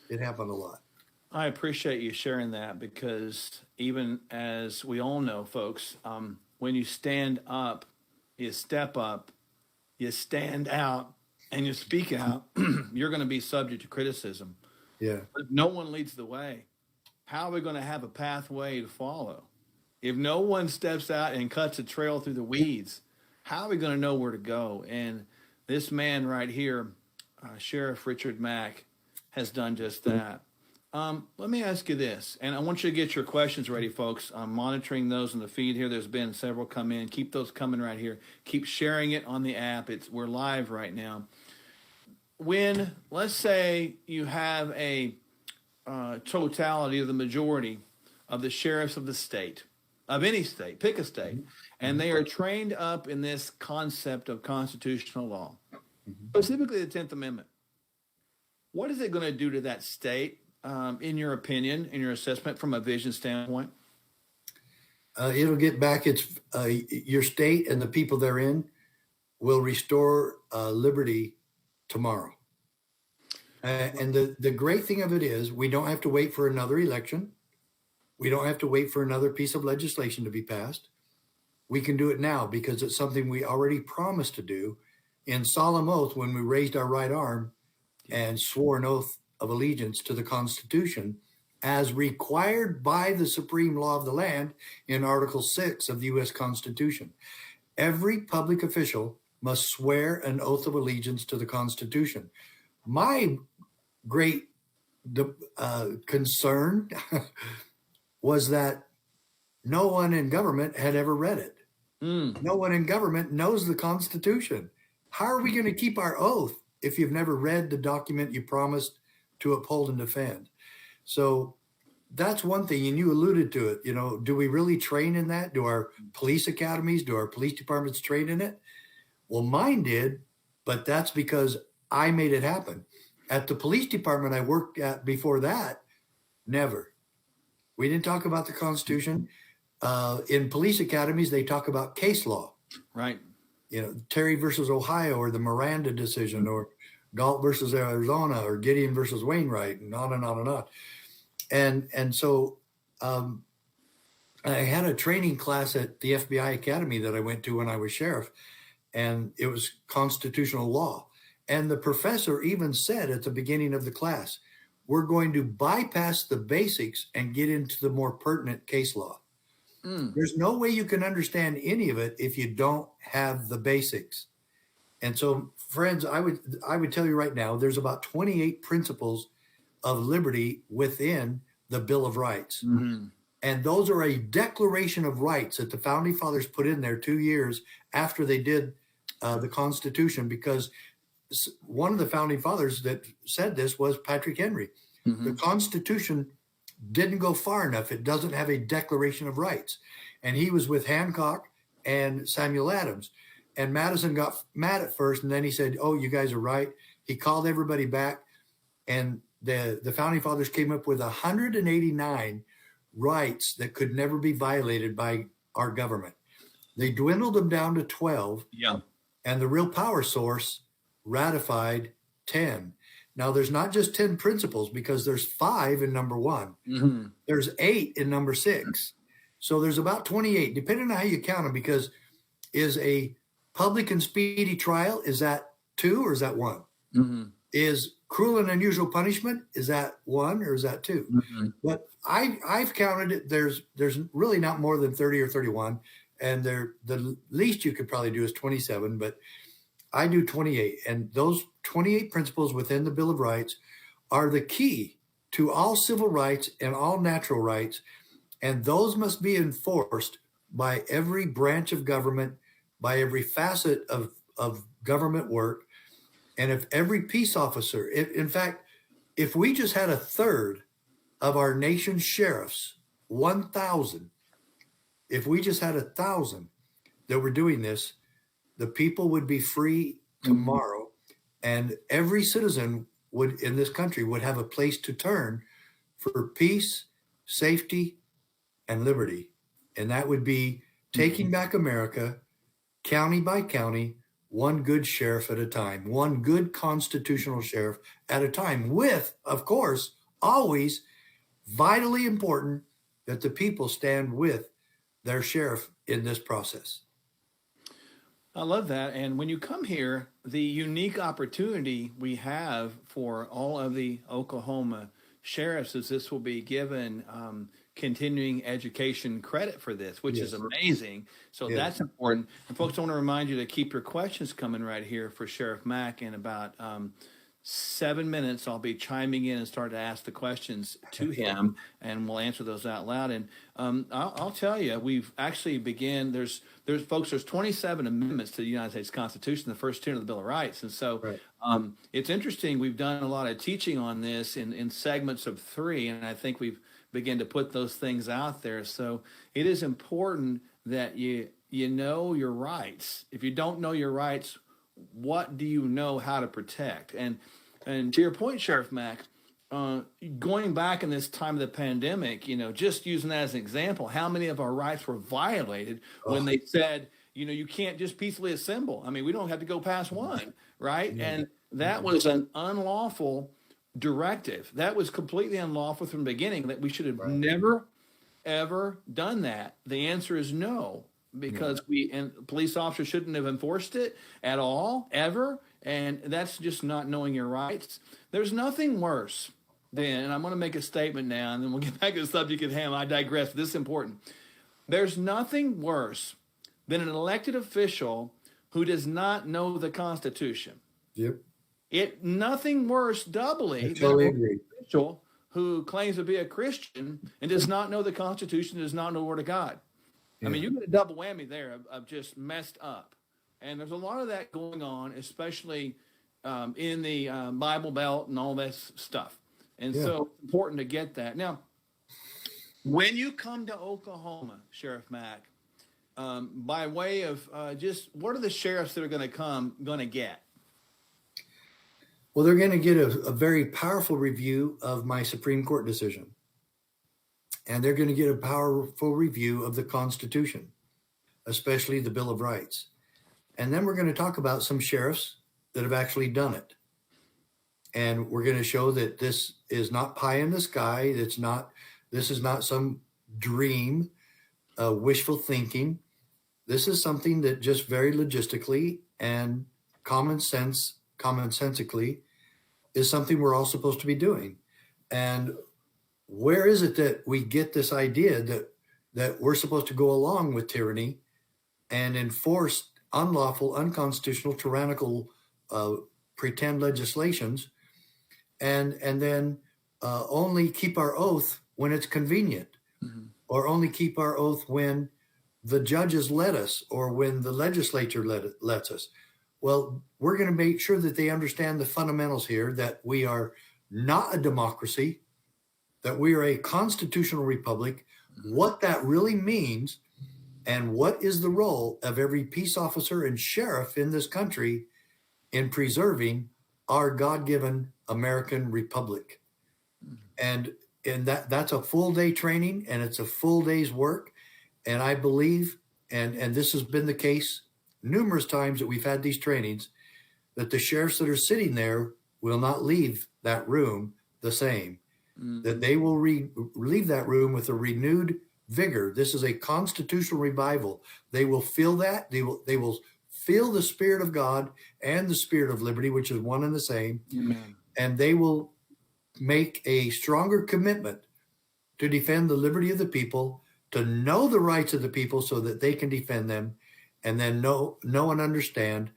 It happened a lot. I appreciate you sharing that, because even as we all know, folks, when you stand up, you step up, you stand out, and you speak out, you're going to be subject to criticism. Yeah. But if no one leads the way, how are we going to have a pathway to follow? If no one steps out and cuts a trail through the weeds, how are we going to know where to go? And this man right here, Sheriff Richard Mack, has done just that. Let me ask you this, and I want you to get your questions ready, folks. I'm monitoring those in the feed here. There's been several come in. Keep those coming right here. Keep sharing it on the app. We're live right now. When, let's say, you have a totality of the majority of the sheriffs of the state, of any state, pick a state, and they are trained up in this concept of constitutional law, specifically the 10th Amendment. What is it going to do to that state, in your opinion, in your assessment, from a vision standpoint? It'll get back your state and the people therein will restore liberty tomorrow. And the great thing of it is we don't have to wait for another election. We don't have to wait for another piece of legislation to be passed. We can do it now because it's something we already promised to do in solemn oath when we raised our right arm and swore an oath of allegiance to the Constitution as required by the supreme law of the land in Article 6 of the U.S. Constitution. Every public official must swear an oath of allegiance to the Constitution. My great concern was that no one in government had ever read it. No one in government knows the Constitution. How are we going to keep our oath if you've never read the document you promised to uphold and defend? So that's one thing, and you alluded to it. Do we really train in that? Do our police academies, do our police departments train in it? Well, mine did, but that's because I made it happen. At the police department I worked at before that, never. We didn't talk about the Constitution. In police academies, they talk about case law. Right. Terry versus Ohio, or the Miranda decision, or Galt versus Arizona, or Gideon versus Wainwright, and on and on and on. And so I had a training class at the FBI Academy that I went to when I was sheriff, and it was constitutional law. And the professor even said at the beginning of the class, we're going to bypass the basics and get into the more pertinent case law. There's no way you can understand any of it if you don't have the basics. And so, friends, I would tell you right now, there's about 28 principles of liberty within the Bill of Rights. Mm-hmm. And those are a declaration of rights that the Founding Fathers put in there 2 years after they did the Constitution, because one of the Founding Fathers that said this was Patrick Henry. Mm-hmm. The Constitution didn't go far enough. It doesn't have a Declaration of Rights. And he was with Hancock and Samuel Adams. And Madison got mad at first, and then he said, oh, you guys are right. He called everybody back, and the Founding Fathers came up with 189 rights that could never be violated by our government. They dwindled them down to 12. Yeah. And the real power source ratified 10. Now, there's not just 10 principles, because there's 5 in number 1. Mm-hmm. There's 8 in number 6. So there's about 28, depending on how you count them, because is a public and speedy trial, is that 2 or is that 1? Mm-hmm. Is cruel and unusual punishment, is that 1 or is that 2? Mm-hmm. But I've counted it. There's really not more than 30 or 31. And the least you could probably do is 27, but I do 28. And those 28 principles within the Bill of Rights are the key to all civil rights and all natural rights. And those must be enforced by every branch of government, by every facet of government work. And if every peace officer, in fact, if we just had a third of our nation's sheriffs, 1,000, if we just had 1,000 that were doing this, the people would be free tomorrow. Mm-hmm. And every citizen in this country would have a place to turn for peace, safety, and liberty. And that would be taking back America, county by county, one good sheriff at a time, one good constitutional sheriff at a time, with, of course, always vitally important that the people stand with their sheriff in this process. I love that. And when you come here, the unique opportunity we have for all of the Oklahoma sheriffs is this will be given continuing education credit for this, which is amazing. So that's important. And folks, I want to remind you to keep your questions coming right here for Sheriff Mack. In about 7 minutes, I'll be chiming in and start to ask the questions to him, and we'll answer those out loud. And I'll tell you, we've actually began. There's 27 amendments to the United States Constitution, the first 10 of the Bill of Rights, and so it's interesting. We've done a lot of teaching on this in segments of 3, and I think we've begun to put those things out there. So it is important that you know your rights. If you don't know your rights, what do you know how to protect? And to your point, Sheriff Mack, going back in this time of the pandemic, just using that as an example, how many of our rights were violated when they said, you can't just peacefully assemble. I mean, we don't have to go past 1, right? Yeah. And that was an unlawful directive. That was completely unlawful from the beginning, that we should have never, ever done that. The answer is no. Because police officers shouldn't have enforced it at all, ever. And that's just not knowing your rights. There's nothing worse then, and I'm going to make a statement now, and then we'll get back to the subject at hand. I digress, but this is important. There's nothing worse than an elected official who does not know the Constitution. Yep. Nothing worse doubly I totally agree. An official who claims to be a Christian and does not know the Constitution, does not know the Word of God. Yeah. I mean, you get a double whammy there of just messed up. And there's a lot of that going on, especially in the Bible Belt and all this stuff. And so it's important to get that. Now, when you come to Oklahoma, Sheriff Mack, by way of just what are the sheriffs that are going to get? Well, they're going to get a very powerful review of my Supreme Court decision. And they're going to get a powerful review of the Constitution, especially the Bill of Rights. And then we're going to talk about some sheriffs that have actually done it. And we're going to show that this is not pie in the sky. This is not some dream, wishful thinking. This is something that just very logistically and commonsensically is something we're all supposed to be doing. And where is it that we get this idea that we're supposed to go along with tyranny and enforce unlawful, unconstitutional, tyrannical pretend legislations and then only keep our oath when it's convenient, or only keep our oath when the judges let us or when the legislature lets us? Well, we're going to make sure that they understand the fundamentals here, that we are not a democracy, that we are a constitutional republic, what that really means, and what is the role of every peace officer and sheriff in this country in preserving our God-given American republic. And that's a full day training, and it's a full day's work. And I believe, and this has been the case numerous times that we've had these trainings, that the sheriffs that are sitting there will not leave that room the same, that they will leave that room with a renewed vigor. This is a constitutional revival. They will feel that. They will feel the Spirit of God and the Spirit of liberty, which is one and the same. Amen. And they will make a stronger commitment to defend the liberty of the people, to know the rights of the people so that they can defend them, and then know and understand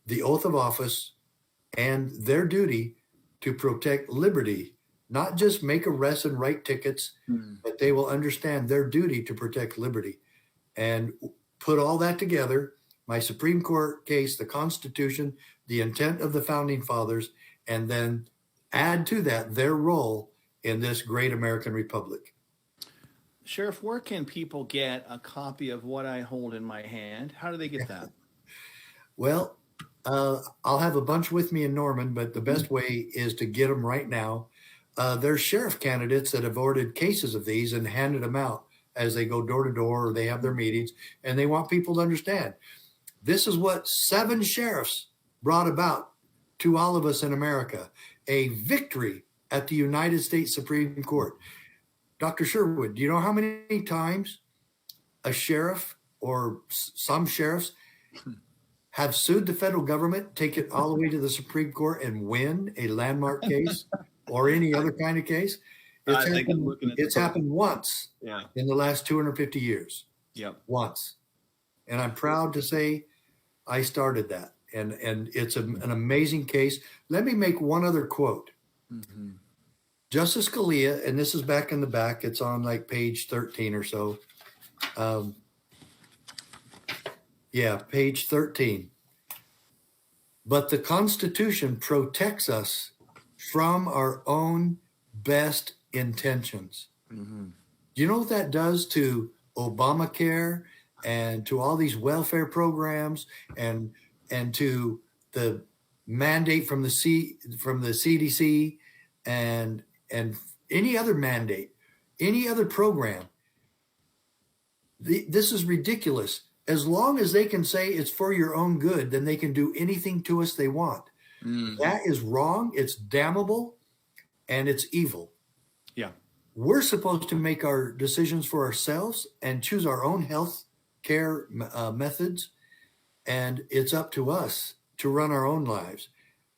the oath of office and their duty to protect liberty, not just make arrests and write tickets, but they will understand their duty to protect liberty. And put all that together, my Supreme Court case, the Constitution, the intent of the Founding Fathers, and then add to that their role in this great American republic. Sheriff, where can people get a copy of what I hold in my hand? How do they get that? Well, I'll have a bunch with me in Norman, but the best way is to get them right now. There's sheriff candidates that have ordered cases of these and handed them out as they go door to door, or they have their meetings, and they want people to understand. This is what 7 sheriffs brought about to all of us in America, a victory at the United States Supreme Court. Dr. Sherwood, do you know how many times a sheriff or some sheriffs have sued the federal government, take it all the way to the Supreme Court and win a landmark case or any other kind of case? It's happened once in the last 250 years. Yep. Once. And I'm proud to say I started that. And it's an amazing case. Let me make one other quote. Justice Scalia, and this is back in the back, it's on like page 13 or so. Page 13. But the Constitution protects us from our own best intentions. Do you know what that does to Obamacare and to all these welfare programs and to the mandate from the CDC and any other mandate, any other program? This is ridiculous. As long as they can say it's for your own good, then they can do anything to us they want. That is wrong. It's damnable, and it's evil. Yeah. We're supposed to make our decisions for ourselves and choose our own health care methods, and it's up to us to run our own lives.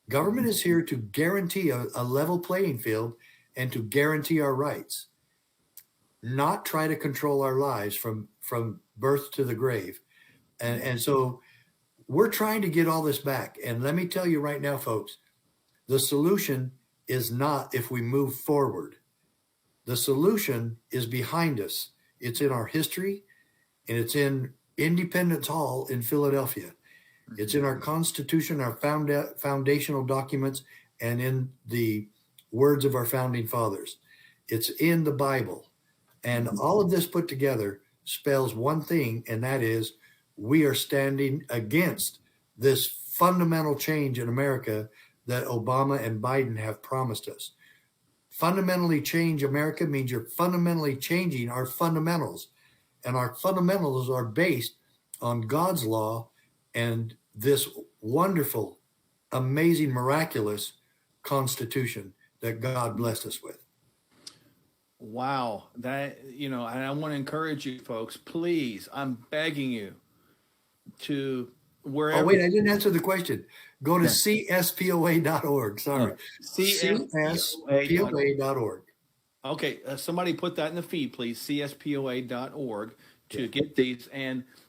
Government is here to guarantee a level playing field and to guarantee our rights, not try to control our lives from birth to the grave. And so we're trying to get all this back. And let me tell you right now, folks, the solution is not if we move forward. The solution is behind us. It's in our history, and it's in Independence Hall in Philadelphia. It's in our Constitution, our foundational documents, and in the words of our founding fathers. It's in the Bible. And all of this put together spells one thing, and that is we are standing against this fundamental change in America that Obama and Biden have promised us. Fundamentally change America means you're fundamentally changing our fundamentals. And our fundamentals are based on God's law and this wonderful, amazing, miraculous Constitution that God blessed us with. Wow. That, and I want to encourage you folks, please, I'm begging you to wherever. Oh, wait, I didn't answer the question. Go to cspoa.org. Sorry. cspoa.org. Okay. Somebody put that in the feed, please. cspoa.org to get these.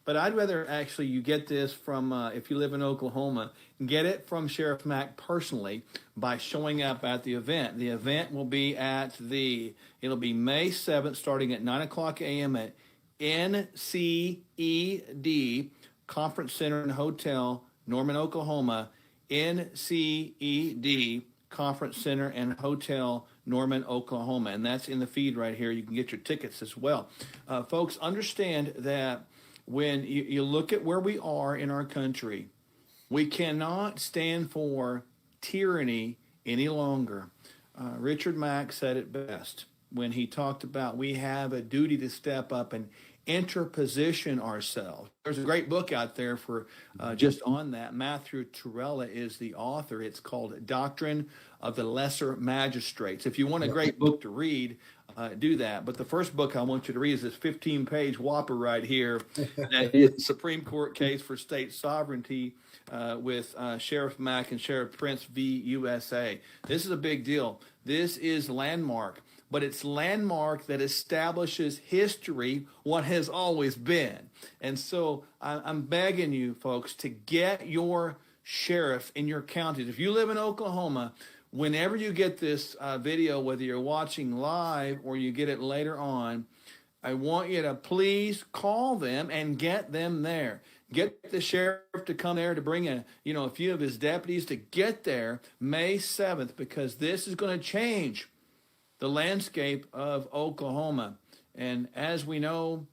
But I'd rather actually you get this from, if you live in Oklahoma, get it from Sheriff Mack personally by showing up at the event. The event will be it'll be May 7th, starting at 9 o'clock a.m. at NCED Conference Center and Hotel, Norman, Oklahoma. NCED Conference Center and Hotel, Norman, Oklahoma. And that's in the feed right here. You can get your tickets as well. Folks, understand that when you look at where we are in our country, we cannot stand for tyranny any longer. Richard Mack said it best when he talked about we have a duty to step up and interposition ourselves. There's a great book out there for just on that. Matthew Torella is the author. It's called Doctrine of the Lesser Magistrates. If you want a great book to read, do that. But the first book I want you to read is this 15-page whopper right here. That is Supreme Court Case for State Sovereignty with Sheriff Mack and Sheriff Prince v. USA. This is a big deal. This is landmark. But it's landmark that establishes history, what has always been. And so I'm begging you, folks, to get your sheriff in your counties. If you live in Oklahoma, whenever you get this video, whether you're watching live or you get it later on, I want you to please call them and get them there. Get the sheriff to come there to bring a few of his deputies to get there May 7th, because this is going to change the landscape of Oklahoma. And as we know,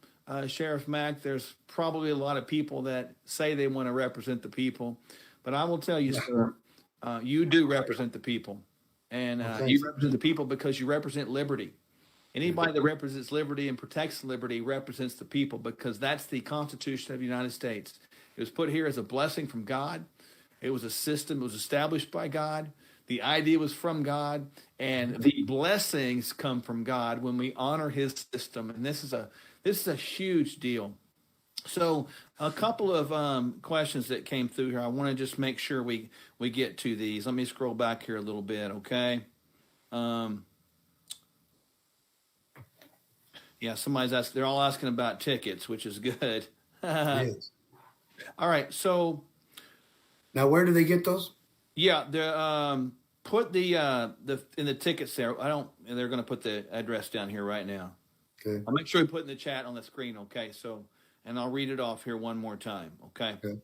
Sheriff Mack, there's probably a lot of people that say they want to represent the people. But I will tell you, sir, you do represent the people. And you represent the people because you represent liberty. Anybody that represents liberty and protects liberty represents the people, because that's the Constitution of the United States. It was put here as a blessing from God. It was a system. It was established by God. The idea was from God, and the blessings come from God when we honor his system. And this is a huge deal. So a couple of questions that came through here. I want to just make sure we get to these. Let me scroll back here a little bit, okay? Somebody's asking. They're all asking about tickets, which is good. Yes. All right, so now where do they get those? Yeah, put the in the tickets there. They're going to put the address down here right now. Okay. I'll make sure we put in the chat on the screen. Okay. So, and I'll read it off here one more time. Okay. Okay.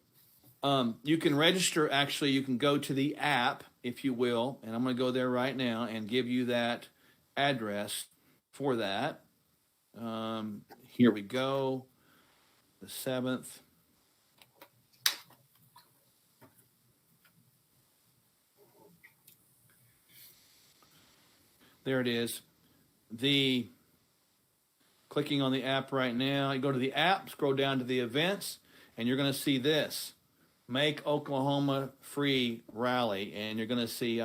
You can register. Actually, you can go to the app, if you will, and I'm going to go there right now and give you that address for that. Here we go. The 7th. There it is. Clicking on the app right now, you go to the app, scroll down to the events, and you're going to see this. Make Oklahoma Free Rally. And you're going to see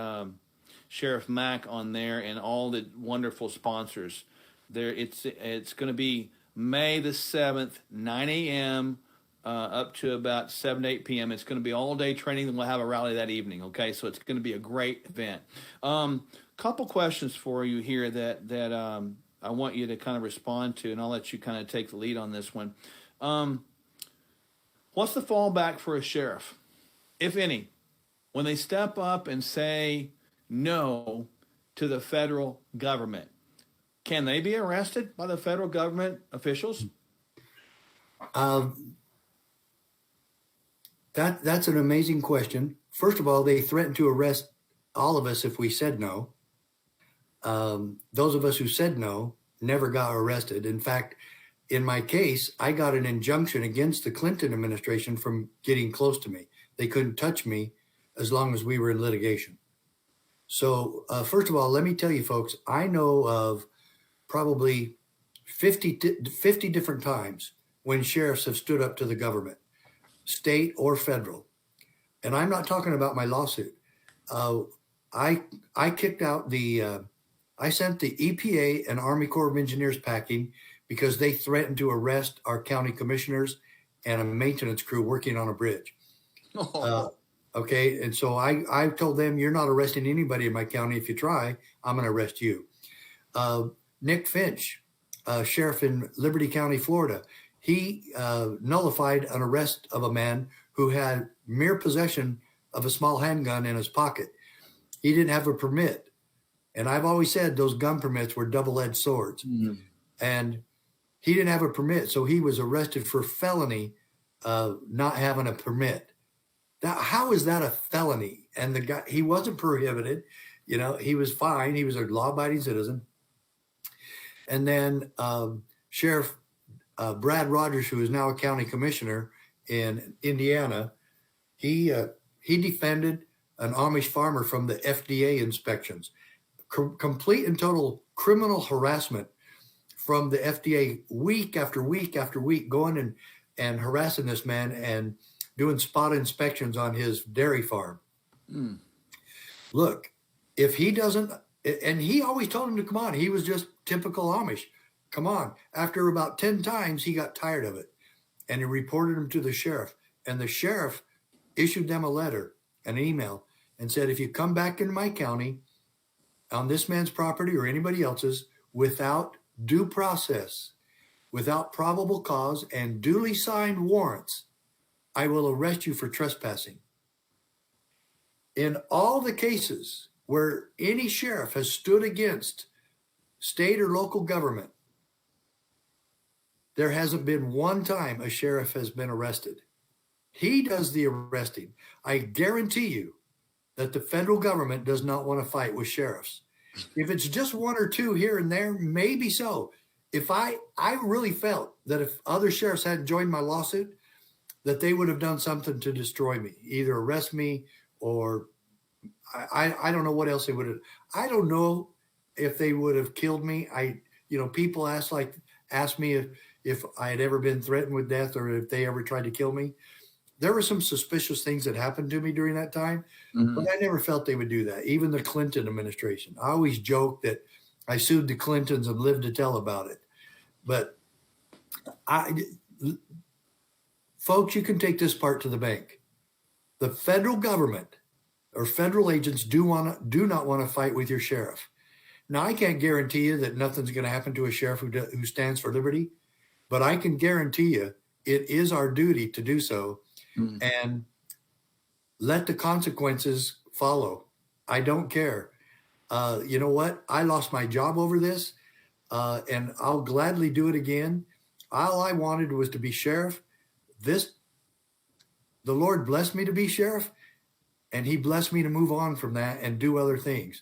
Sheriff Mack on there and all the wonderful sponsors. There, it's going to be May the 7th, 9 a.m. Up to about 7 to 8 p.m. It's going to be all day training, and we'll have a rally that evening, okay? So it's going to be a great event. Couple questions for you here that I want you to kind of respond to, and I'll let you kind of take the lead on this one. What's the fallback for a sheriff, if any, when they step up and say no to the federal government? Can they be arrested by the federal government officials? That's an amazing question. First of all, they threatened to arrest all of us if we said no. Those of us who said no never got arrested. In fact, in my case, I got an injunction against the Clinton administration from getting close to me. They couldn't touch me as long as we were in litigation. So first of all, let me tell you folks, I know of probably 50 different times when sheriffs have stood up to the government, state or federal. And I'm not talking about my lawsuit. I kicked out I sent the EPA and Army Corps of Engineers packing because they threatened to arrest our county commissioners and a maintenance crew working on a bridge. Okay. And so I told them, you're not arresting anybody in my county. If you try, I'm going to arrest you. Nick Finch, sheriff in Liberty County, Florida, he nullified an arrest of a man who had mere possession of a small handgun in his pocket. He didn't have a permit. And I've always said those gun permits were double-edged swords. Mm-hmm. And he didn't have a permit, so he was arrested for felony not having a permit. How is that a felony? And the guy, he wasn't prohibited. He was fine. He was a law-abiding citizen. And then Sheriff Brad Rogers, who is now a county commissioner in Indiana, he defended an Amish farmer from the FDA inspections. Complete and total criminal harassment from the FDA week after week after week, going and harassing this man and doing spot inspections on his dairy farm. Mm. Look, if he doesn't, and he always told him to come on, he was just typical Amish. Come on. After about 10 times, he got tired of it and he reported him to the sheriff. And the sheriff issued them a letter, an email, and said, if you come back into my county on this man's property or anybody else's without due process, without probable cause and duly signed warrants, I will arrest you for trespassing. In all the cases where any sheriff has stood against state or local government, there hasn't been one time a sheriff has been arrested. He does the arresting. I guarantee you that the federal government does not want to fight with sheriffs. If it's just one or two here and there, maybe so. If I really felt that if other sheriffs hadn't joined my lawsuit, that they would have done something to destroy me, either arrest me or I don't know what else they would have. I don't know if they would have killed me. People ask me if I had ever been threatened with death or if they ever tried to kill me. There were some suspicious things that happened to me during that time, but I never felt they would do that. Even the Clinton administration. I always joke that I sued the Clintons and lived to tell about it. But folks, you can take this part to the bank. The federal government or federal agents do not want to fight with your sheriff. Now, I can't guarantee you that nothing's going to happen to a sheriff who stands for liberty, but I can guarantee you it is our duty to do so. And let the consequences follow. I don't care. You know what? I lost my job over this, and I'll gladly do it again. All I wanted was to be sheriff. The Lord blessed me to be sheriff, and he blessed me to move on from that and do other things.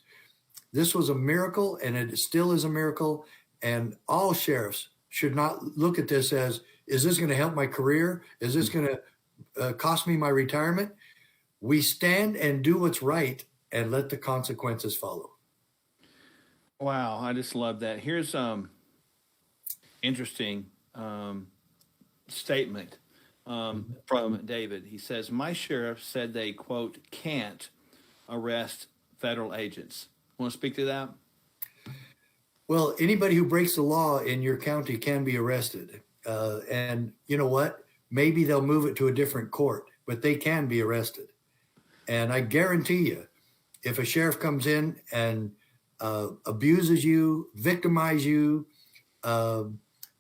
This was a miracle, and it still is a miracle, and all sheriffs should not look at this as, is this going to help my career? Is this going to cost me my retirement? We stand and do what's right and let the consequences follow. Wow, I just love that. Here's interesting statement from David. He says, my sheriff said they, quote, can't arrest federal agents. Want to speak to that? Well, anybody who breaks the law in your county can be arrested. And you know what? Maybe they'll move it to a different court, but they can be arrested. And I guarantee you, if a sheriff comes in and abuses you, victimizes you,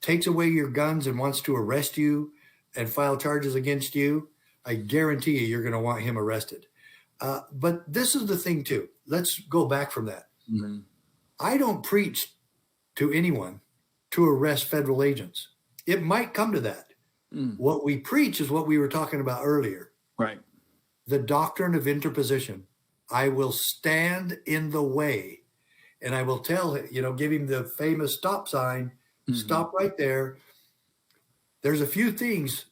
takes away your guns and wants to arrest you and file charges against you, I guarantee you're going to want him arrested. But this is the thing too. Let's go back from that. Mm-hmm. I don't preach to anyone to arrest federal agents. It might come to that. What we preach is what we were talking about earlier. Right. The doctrine of interposition. I will stand in the way and I will tell him, give him the famous stop sign, stop right there. There's a few things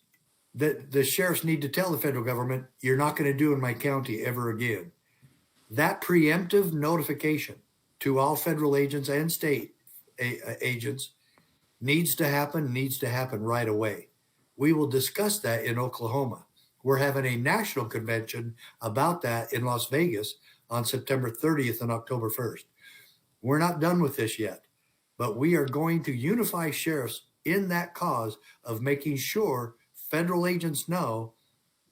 that the sheriffs need to tell the federal government, you're not going to do in my county ever again. That preemptive notification to all federal agents and state agents needs to happen right away. We will discuss that in Oklahoma. We're having a national convention about that in Las Vegas on September 30th and October 1st. We're not done with this yet, but we are going to unify sheriffs in that cause of making sure federal agents know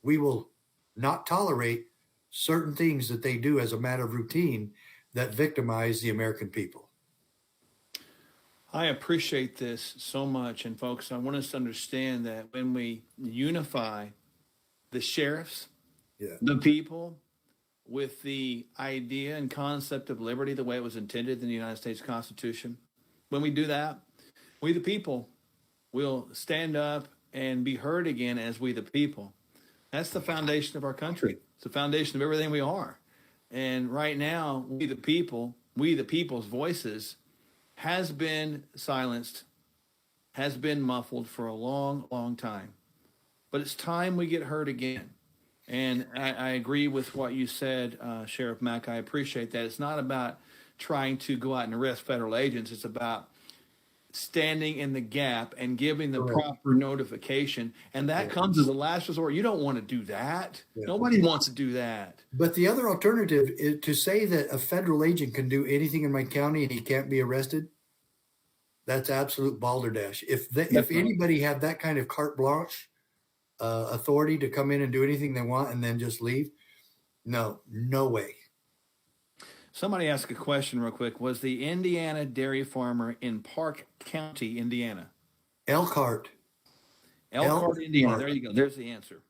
we will not tolerate certain things that they do as a matter of routine that victimize the American people. I appreciate this so much. And folks, I want us to understand that when we unify the sheriffs, the people, with the idea and concept of liberty the way it was intended in the United States Constitution, when we do that, we the people will stand up and be heard again as we the people. That's the foundation of our country. It's the foundation of everything we are. And right now, we the people's voices has been silenced, has been muffled for a long, long time. But it's time we get heard again. And I agree with what you said, Sheriff Mack. I appreciate that. It's not about trying to go out and arrest federal agents. It's about standing in the gap and giving the proper notification. And that comes as a last resort. You don't want to do that. Nobody wants to do that. But the other alternative is to say that a federal agent can do anything in my county and he can't be arrested. That's absolute balderdash. If anybody had that kind of carte blanche authority to come in and do anything they want and then just leave, no way. Somebody asked a question real quick. Was the Indiana dairy farmer in Park County, Indiana? Elkhart, Indiana. There you go. There's the answer.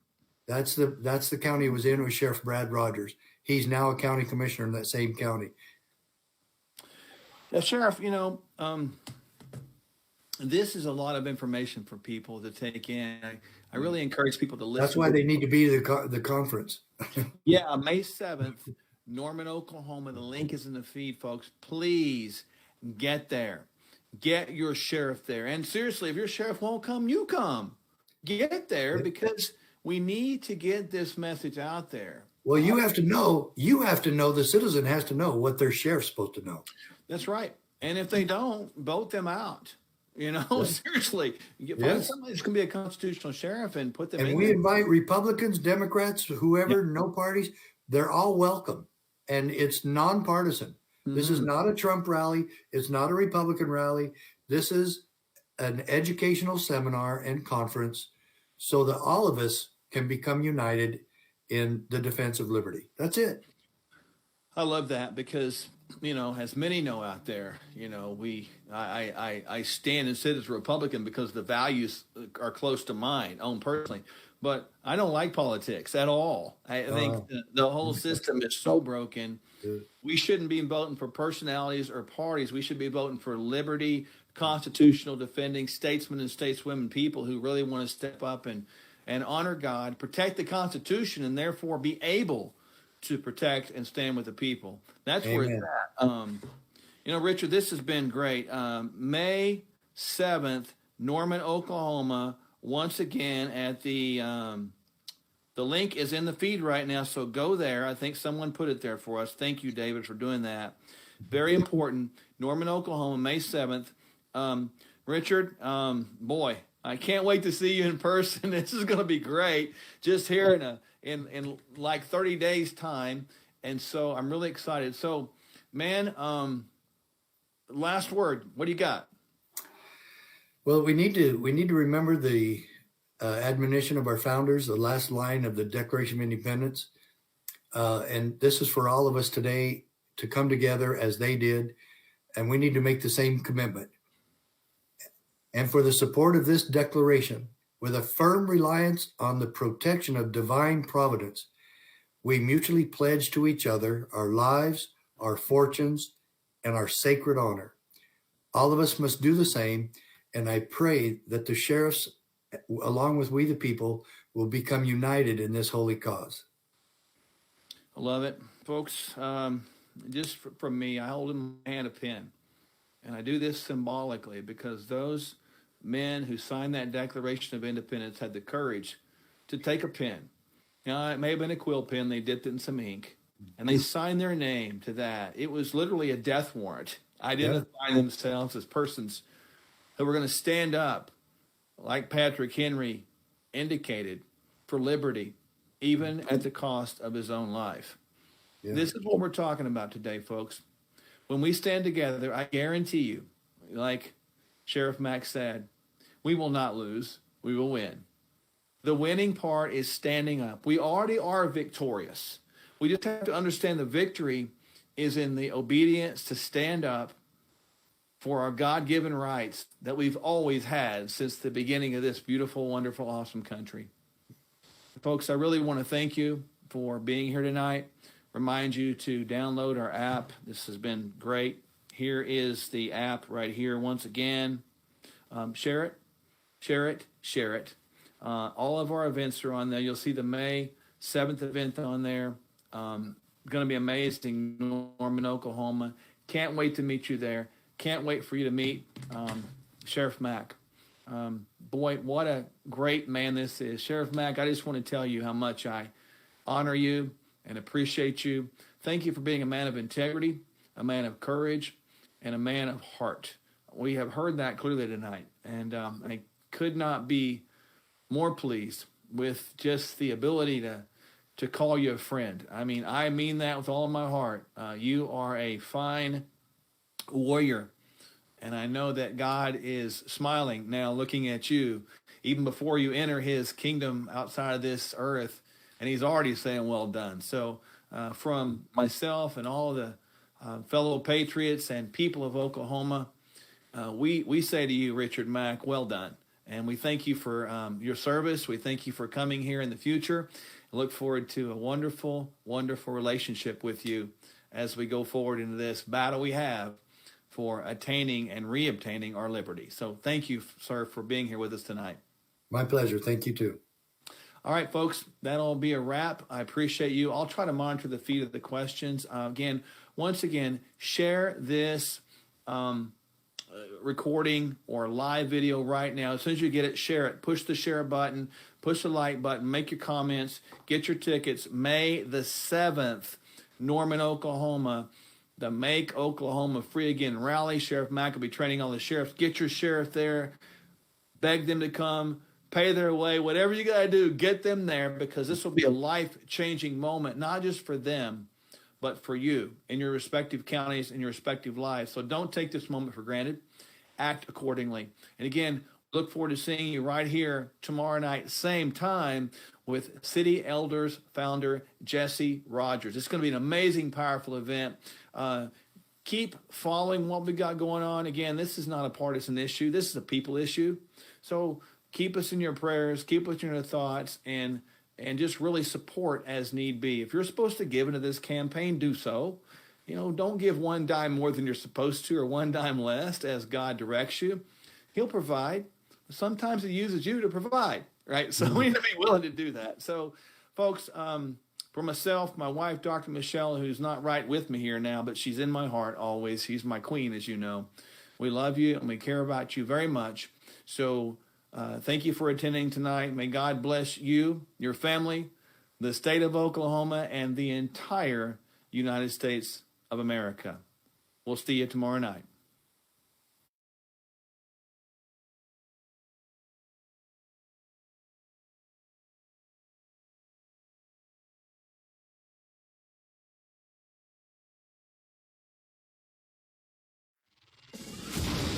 That's the county it was in with Sheriff Brad Rogers. He's now a county commissioner in that same county. Sheriff, this is a lot of information for people to take in. I really encourage people to listen. That's why they need to be the conference. Yeah, May 7th, Norman, Oklahoma. The link is in the feed, folks. Please get there. Get your sheriff there. And seriously, if your sheriff won't come, you come. Get there because we need to get this message out there. Well, you have to know, the citizen has to know what their sheriff's supposed to know. That's right. And if they don't, vote them out. Seriously, find somebody that's going to be a constitutional sheriff and put them in. And we invite Republicans, Democrats, whoever, no parties, they're all welcome. And it's nonpartisan. Mm-hmm. This is not a Trump rally. It's not a Republican rally. This is an educational seminar and conference so that all of us can become united in the defense of liberty. That's it. I love that because, as many know out there, I stand and sit as a Republican because the values are close to mine, own personally. But I don't like politics at all. I think the whole system is so broken. We shouldn't be voting for personalities or parties. We should be voting for liberty, constitutional defending statesmen and stateswomen, people who really want to step up and honor God, protect the Constitution, and therefore be able to protect and stand with the people. That's Amen. Where it's at. Richard, this has been great. May 7th, Norman, Oklahoma, once again at the link is in the feed right now, so go there. I think someone put it there for us. Thank you, David, for doing that. Very important. Norman, Oklahoma, May 7th. Richard, boy, I can't wait to see you in person. This is going to be great. Just here in like 30 days time. And so I'm really excited. So, man, last word. What do you got? Well, we need to remember the admonition of our founders, the last line of the Declaration of Independence. And this is for all of us today. to come together as they did, and we need to make the same commitment. And for the support of this declaration, with a firm reliance on the protection of divine providence, we mutually pledge to each other our lives, our fortunes, and our sacred honor. All of us must do the same, and I pray that the sheriffs, along with we the people, will become united in this holy cause. I love it. Folks, just from me, I hold in my hand a pen, and I do this symbolically because those men who signed that Declaration of Independence had the courage to take a pen. Now, it may have been a quill pen. They dipped it in some ink, and they signed their name to that. It was literally a death warrant, identifying themselves as persons who were going to stand up, like Patrick Henry indicated, for liberty, even at the cost of his own life. Yeah. This is what we're talking about today, folks. When we stand together, I guarantee you, like Sheriff Mack said, we will not lose. We will win. The winning part is standing up. We already are victorious. We just have to understand the victory is in the obedience to stand up for our God-given rights that we've always had since the beginning of this beautiful, wonderful, awesome country. Folks, I really want to thank you for being here tonight. Remind you to download our app. This has been great. Here is the app right here once again. Share it, share it, share it. All of our events are on there. You'll see the May 7th event on there. Going to be amazing, Norman, Oklahoma. Can't wait to meet you there. Can't wait for you to meet Sheriff Mack. Boy, what a great man this is. Sheriff Mack, I just want to tell you how much I honor you and appreciate you. Thank you for being a man of integrity, a man of courage, and a man of heart. We have heard that clearly tonight, and I could not be more pleased with just the ability to call you a friend. I mean that with all of my heart. You are a fine warrior, and I know that God is smiling now looking at you even before you enter his kingdom outside of this earth, and he's already saying well done. So from myself and all of the fellow patriots and people of Oklahoma, we say to you, Richard Mack, well done. And we thank you for your service. We thank you for coming here in the future. I look forward to a wonderful, wonderful relationship with you as we go forward into this battle we have for attaining and reobtaining our liberty. So thank you, sir, for being here with us tonight. My pleasure. Thank you, too. All right, folks, that'll be a wrap. I appreciate you. I'll try to monitor the feed of the questions. Once again, share this recording or live video right now. As soon as you get it, share it. Push the share button, push the like button, make your comments, get your tickets. May the 7th, Norman, Oklahoma, the Make Oklahoma Free Again rally. Sheriff Mack will be training all the sheriffs. Get your sheriff there. Beg them to come. Pay their way. Whatever you got to do, get them there, because this will be a life-changing moment, not just for them, but for you in your respective counties and your respective lives. So don't take this moment for granted. Act accordingly. And again, look forward to seeing you right here tomorrow night, same time, with City Elders founder Jesse Rogers. It's going to be an amazing, powerful event. Keep following what we got going on. Again, this is not a partisan issue. This is a people issue. So keep us in your prayers, keep us in your thoughts, and just really support as need be. If you're supposed to give into this campaign, do so. Don't give one dime more than you're supposed to or one dime less as God directs you. He'll provide. Sometimes he uses you to provide, right? So we need to be willing to do that. So, folks, for myself, my wife, Dr. Michelle, who's not right with me here now, but she's in my heart always. She's my queen, as you know. We love you and we care about you very much. So thank you for attending tonight. May God bless you, your family, the state of Oklahoma, and the entire United States of America. We'll see you tomorrow night.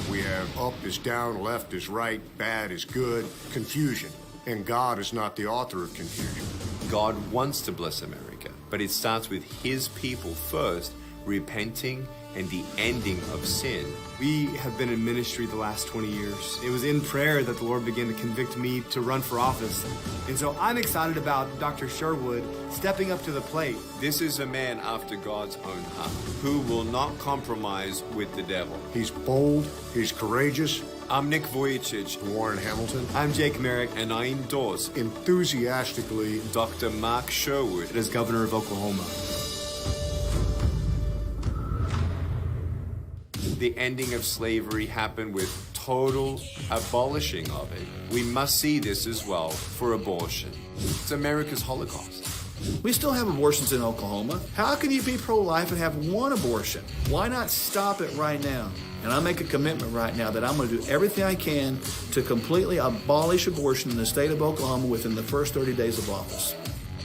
We have up is down, left is right, bad is good, confusion. And God is not the author of confusion. God wants to bless America, but it starts with his people first repenting, and the ending of sin. We have been in ministry the last 20 years. It was in prayer that the Lord began to convict me to run for office. And so I'm excited about Dr. Sherwood stepping up to the plate. This is a man after God's own heart, who will not compromise with the devil. He's bold, he's courageous. I'm Nick Vujicic. Warren Hamilton. I'm Jake Merrick, And I endorse Enthusiastically, Dr. Mark Sherwood as governor of Oklahoma. The ending of slavery happened with total abolishing of it. We must see this as well for abortion. It's America's Holocaust. We still have abortions in Oklahoma. How can you be pro-life and have one abortion? Why not stop it right now? And I make a commitment right now that I'm going to do everything I can to completely abolish abortion in the state of Oklahoma within the first 30 days of office.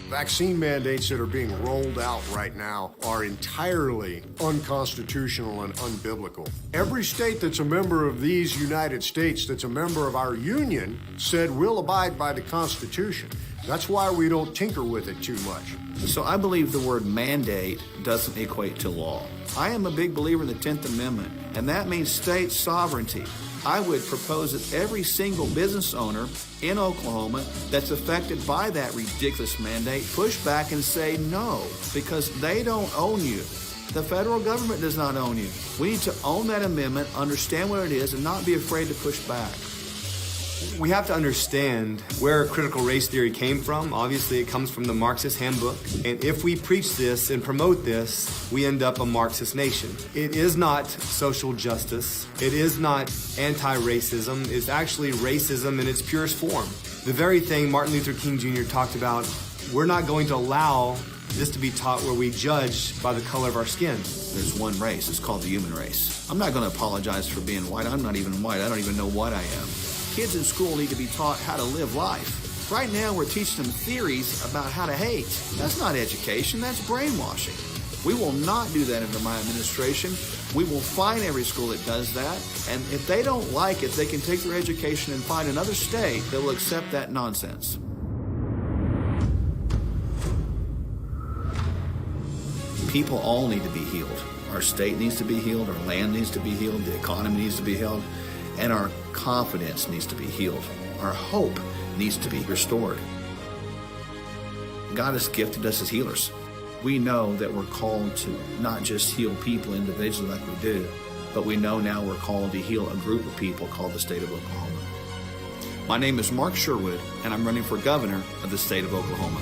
vaccine mandates that are being rolled out right now are entirely unconstitutional and unbiblical. Every state that's a member of these United States, that's a member of our union, said we'll abide by the Constitution. That's why we don't tinker with it too much. So I believe the word mandate doesn't equate to law. I am a big believer in the 10th Amendment, and that means state sovereignty. I would propose that every single business owner in Oklahoma that's affected by that ridiculous mandate push back and say no, because they don't own you. The federal government does not own you. We need to own that amendment, understand what it is, and not be afraid to push back. We have to understand where critical race theory came from. Obviously, it comes from the Marxist handbook. And if we preach this and promote this, we end up a Marxist nation. It is not social justice. It is not anti-racism. It's actually racism in its purest form. The very thing Martin Luther King Jr. talked about, we're not going to allow this to be taught where we judge by the color of our skin. There's one race. It's called the human race. I'm not going to apologize for being white. I'm not even white. I don't even know what I am. Kids in school need to be taught how to live life. Right now, we're teaching them theories about how to hate. That's not education, that's brainwashing. We will not do that under my administration. We will fine every school that does that. And if they don't like it, they can take their education and find another state that will accept that nonsense. People all need to be healed. Our state needs to be healed, our land needs to be healed, the economy needs to be healed, and our confidence needs to be healed. Our hope needs to be restored. God has gifted us as healers. We know that we're called to not just heal people individually like we do, but we know now we're called to heal a group of people called the state of Oklahoma. My name is Mark Sherwood, and I'm running for governor of the state of Oklahoma.